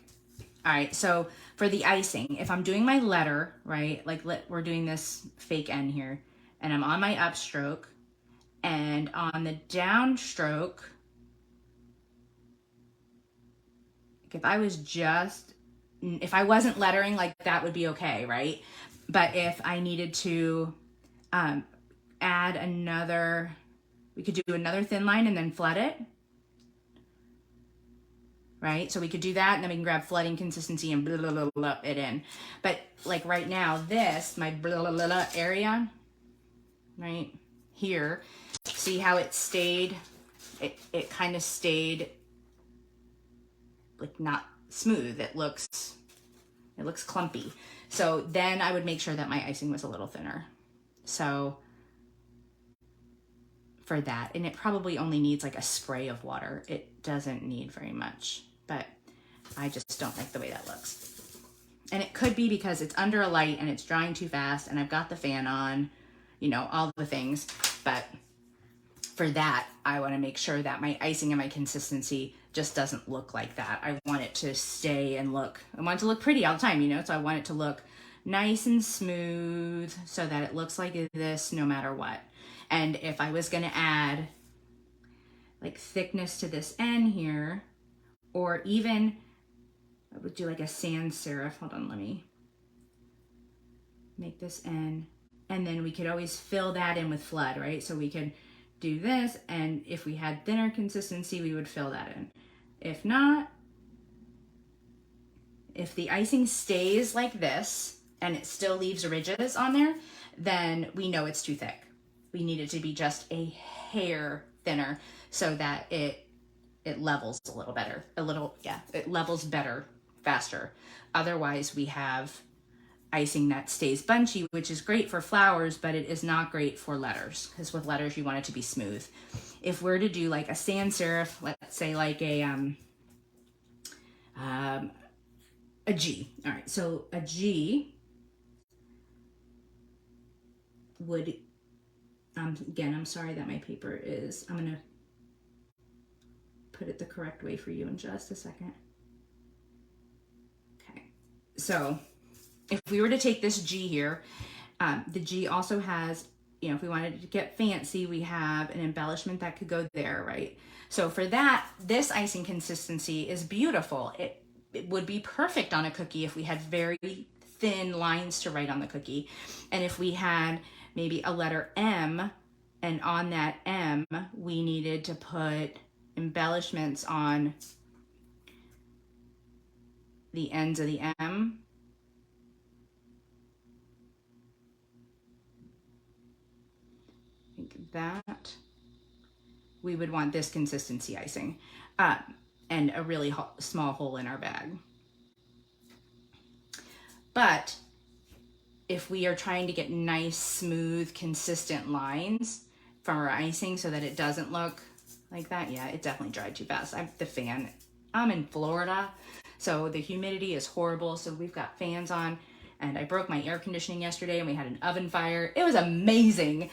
All right, so for the icing, if I'm doing my letter, right, like we're doing this fake N here, and I'm on my upstroke, and on the downstroke, if I wasn't lettering, like that would be okay, right? But if I needed to add another, we could do another thin line and then flood it, right? So we could do that, and then we can grab flooding consistency and blah, blah, blah, blah, it in. But like right now, this, my blah, blah, blah, blah area, right here, see how it stayed, it kind of stayed like not smooth. It looks clumpy. So then I would make sure that my icing was a little thinner. So for that, and it probably only needs like a spray of water. It doesn't need very much, but I just don't like the way that looks. And it could be because it's under a light and it's drying too fast and I've got the fan on, you know, all the things. But for that, I want to make sure that my icing and my consistency just doesn't look like that. I want it to stay and look, I want it to look pretty all the time, you know, so I want it to look nice and smooth so that it looks like this no matter what. And if I was going to add like thickness to this N here, or even I would do like a sans serif. Hold on, let me make this N. And then we could always fill that in with flood, right? So we could do this, and if we had thinner consistency, we would fill that in. If not, if the icing stays like this and it still leaves ridges on there, then we know it's too thick. We need it to be just a hair thinner so that it levels a little better. It levels better faster. Otherwise, we have icing that stays bunchy, which is great for flowers, but it is not great for letters, because with letters, you want it to be smooth. If we're to do like a sans serif, let's say like a G. All right, so a G would, again, I'm sorry that my paper is, I'm gonna put it the correct way for you in just a second. Okay, so if we were to take this G here, the G also has, you know, if we wanted to get fancy, we have an embellishment that could go there, right? So for that, this icing consistency is beautiful. It would be perfect on a cookie if we had very thin lines to write on the cookie. And if we had maybe a letter M, and on that M, we needed to put embellishments on the ends of the M. Like that. We would want this consistency icing and a really small hole in our bag. But if we are trying to get nice, smooth, consistent lines from our icing so that it doesn't look like that, yeah, it definitely dried too fast. I'm in Florida, so the humidity is horrible. So we've got fans on, and I broke my air conditioning yesterday, and we had an oven fire. It was amazing.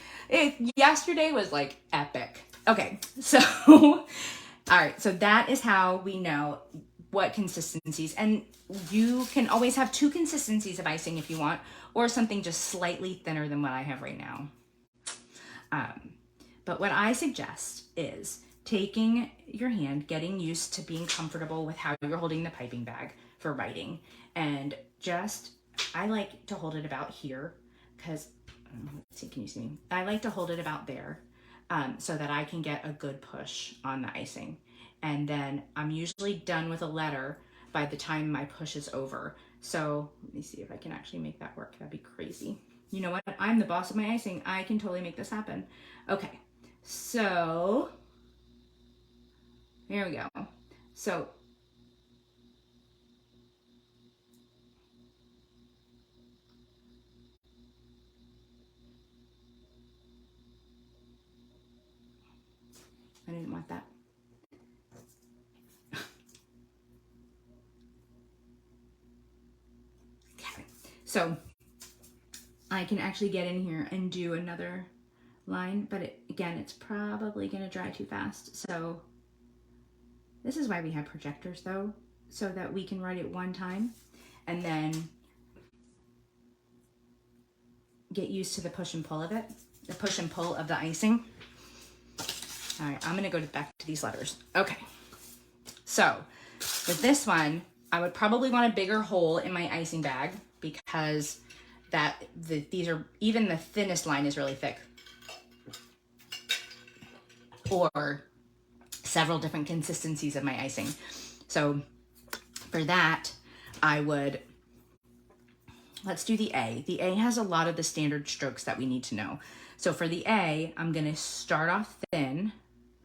Yesterday was like epic. Okay, so, all right, so that is how we know what consistencies, and you can always have two consistencies of icing if you want, or something just slightly thinner than what I have right now. But what I suggest is taking your hand, getting used to being comfortable with how you're holding the piping bag for writing, and just, I like to hold it about here, because, let's see, can you see me? I like to hold it about there, so that I can get a good push on the icing. And then I'm usually done with a letter by the time my push is over. So let me see if I can actually make that work. That'd be crazy. You know what? I'm the boss of my icing. I can totally make this happen. Okay, so here we go. So I didn't want that. Okay, so I can actually get in here and do another line, but again, it's probably gonna dry too fast. So this is why we have projectors though, so that we can write it one time and then get used to the push and pull of it, the push and pull of the icing. All right, I'm gonna go back to these letters. Okay, so With this one, I would probably want a bigger hole in my icing bag because these are, even the thinnest line is really thick. Or several different consistencies of my icing. So for that, I would, let's do the A. The A has a lot of the standard strokes that we need to know. So for the A, I'm gonna start off thin,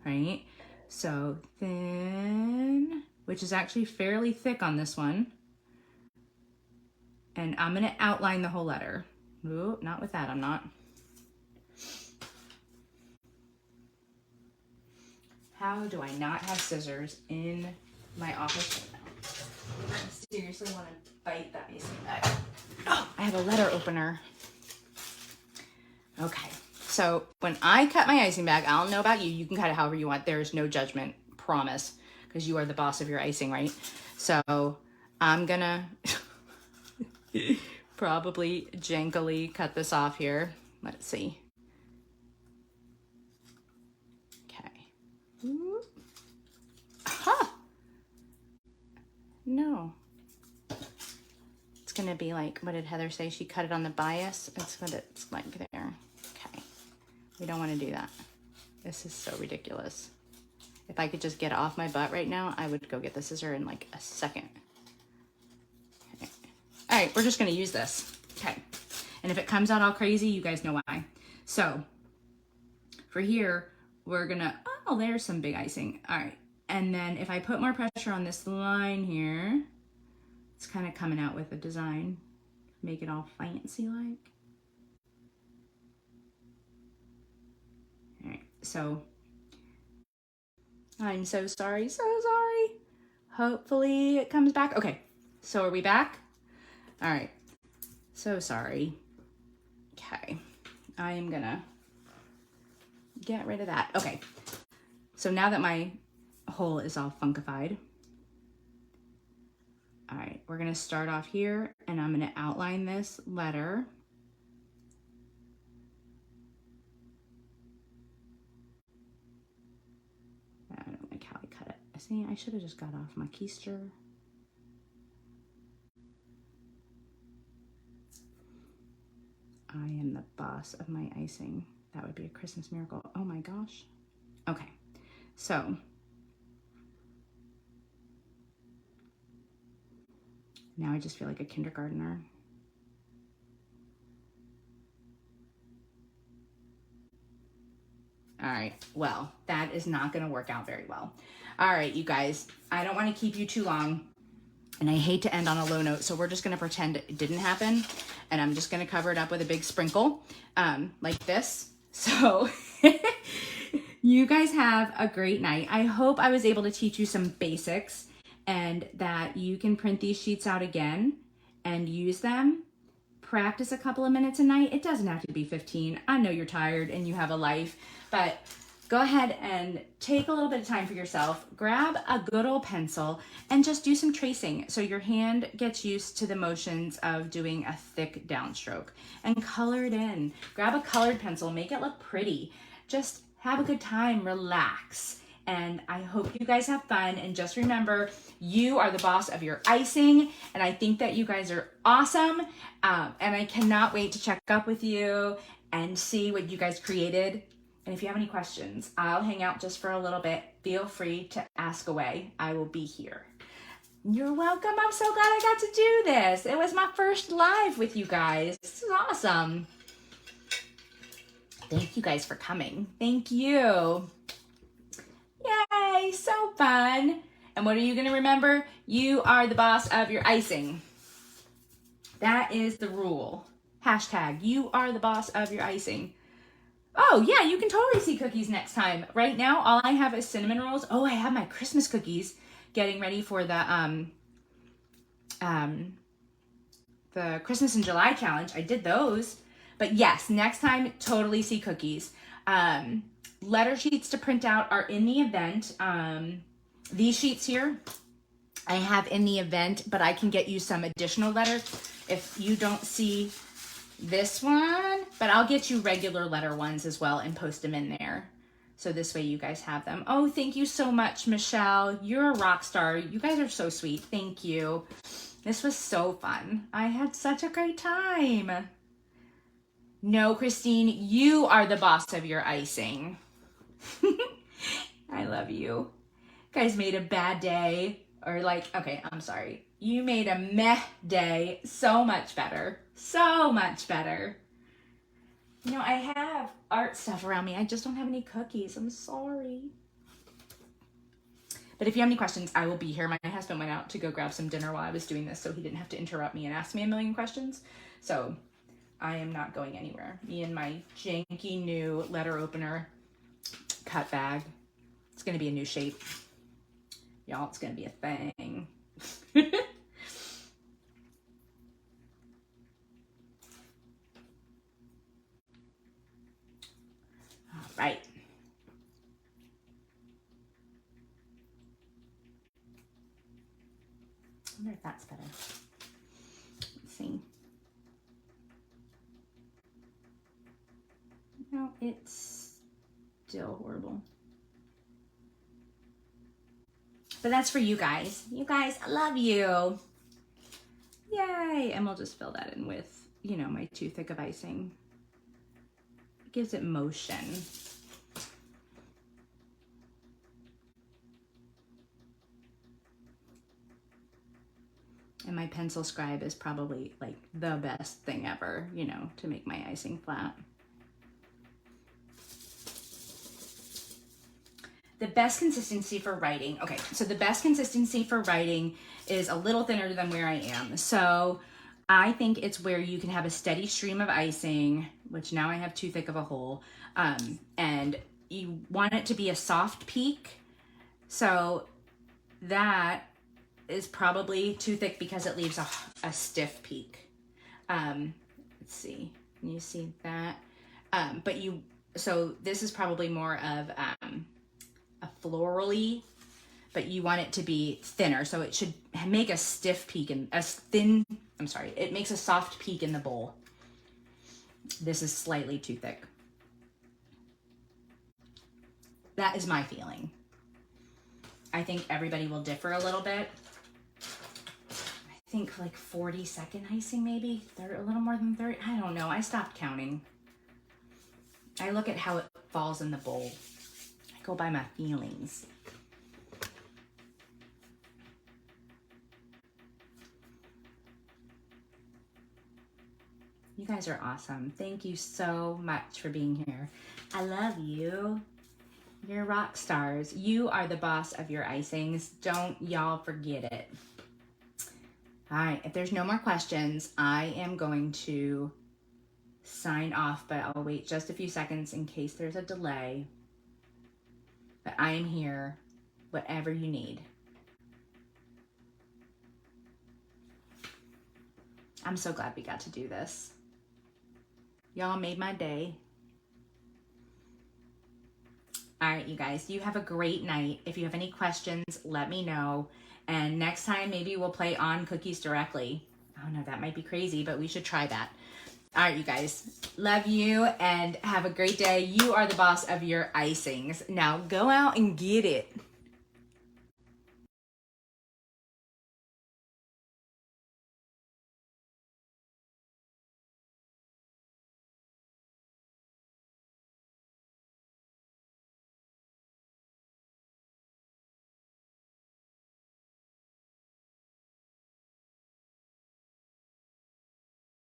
right? So thin, which is actually fairly thick on this one. And I'm gonna outline the whole letter. Ooh, not with that, I'm not. How do I not have scissors in my office right now? I seriously want to bite that icing bag. Oh, I have a letter opener. Okay, so when I cut my icing bag, I don't know about you, you can cut it however you want. There is no judgment, promise, because you are the boss of your icing, right? So I'm gonna probably jankily cut this off here. Let's see. Aha! No. It's gonna be like, what did Heather say? She cut it on the bias. That's what it's like there. Okay. We don't want to do that. This is so ridiculous. If I could just get off my butt right now, I would go get the scissor in like a second. Okay. All right, we're just gonna use this. Okay. And if it comes out all crazy, you guys know why. So for here, we're gonna, oh, there's some big icing. All right. And then if I put more pressure on this line here, it's kind of coming out with a design. Make it all fancy like. All right, so I'm so sorry, so sorry. Hopefully it comes back. Okay, so are we back? All right, so sorry. Okay, I am gonna get rid of that. Okay, so now that my hole is all funkified, all right, we're gonna start off here and I'm gonna outline this letter. I don't like how I cut it. See, I should have just got off my keister. I am the boss of my icing. That would be a Christmas miracle. Oh my gosh. Okay, so now I just feel like a kindergartner. All right, well, that is not gonna work out very well. All right, you guys, I don't wanna keep you too long and I hate to end on a low note, so we're just gonna pretend it didn't happen and I'm just gonna cover it up with a big sprinkle like this. So you guys have a great night. I hope I was able to teach you some basics and that you can print these sheets out again and use them. Practice a couple of minutes a night. It doesn't have to be 15. I know you're tired and you have a life, but go ahead and take a little bit of time for yourself. Grab a good old pencil and just do some tracing so your hand gets used to the motions of doing a thick downstroke and color it in. Grab a colored pencil, make it look pretty. Just have a good time, relax. And I hope you guys have fun. And just remember, you are the boss of your icing. And I think that you guys are awesome. And I cannot wait to check up with you and see what you guys created. And if you have any questions, I'll hang out just for a little bit. Feel free to ask away. I will be here. You're welcome. I'm so glad I got to do this. It was my first live with you guys. This is awesome. Thank you guys for coming. Thank you. Yay, so fun. And what are you gonna remember? You are the boss of your icing. That is the rule. Hashtag, you are the boss of your icing. Oh yeah, you can totally see cookies next time. Right now, all I have is cinnamon rolls. Oh, I have my Christmas cookies getting ready for the Christmas in July challenge. I did those. But yes, next time, totally see cookies. Letter sheets to print out are in the event. These sheets here, I have in the event, but I can get you some additional letter if you don't see this one, but I'll get you regular letter ones as well and post them in there. So this way you guys have them. Oh, thank you so much, Michelle. You're a rock star. You guys are so sweet. Thank you. This was so fun. I had such a great time. No, Christine, you are the boss of your icing. I love you. You guys made a bad day, or like, okay, I'm sorry. You made a meh day so much better. So much better. You know, I have art stuff around me. I just don't have any cookies. I'm sorry. But if you have any questions, I will be here. My husband went out to go grab some dinner while I was doing this, so he didn't have to interrupt me and ask me a million questions. So I am not going anywhere. Me and my janky new letter opener cut bag. It's going to be a new shape. Y'all, it's going to be a thing. All right. I wonder if that's better. Let's see. No, it's still horrible. But that's for you guys. You guys, I love you. Yay. And we'll just fill that in with, you know, my too thick of icing. It gives it motion. And my pencil scribe is probably like the best thing ever, you know, to make my icing flat. The best consistency for writing. Okay, so the best consistency for writing is a little thinner than where I am. So I think it's where you can have a steady stream of icing, which now I have too thick of a hole. And you want it to be a soft peak. So that is probably too thick because it leaves a stiff peak. Let's see, can you see that? So this is probably more of a florally, but you want it to be thinner. So it should make a stiff peak and it makes a soft peak in the bowl. This is slightly too thick. That is my feeling. I think everybody will differ a little bit. I think like 40-second icing maybe, a little more than 30. I don't know, I stopped counting. I look at how it falls in the bowl. I go by my feelings. You guys are awesome. Thank you so much for being here. I love you. You're rock stars. You are the boss of your icings. Don't y'all forget it. All right, if there's no more questions, I am going to sign off, but I'll wait just a few seconds in case there's a delay. But I am here, whatever you need. I'm so glad we got to do this. Y'all made my day. All right, you guys, you have a great night. If you have any questions, let me know. And next time, maybe we'll play on cookies directly. Oh no, that might be crazy, but we should try that. All right, you guys, love you and have a great day. You are the boss of your icings. Now go out and get it.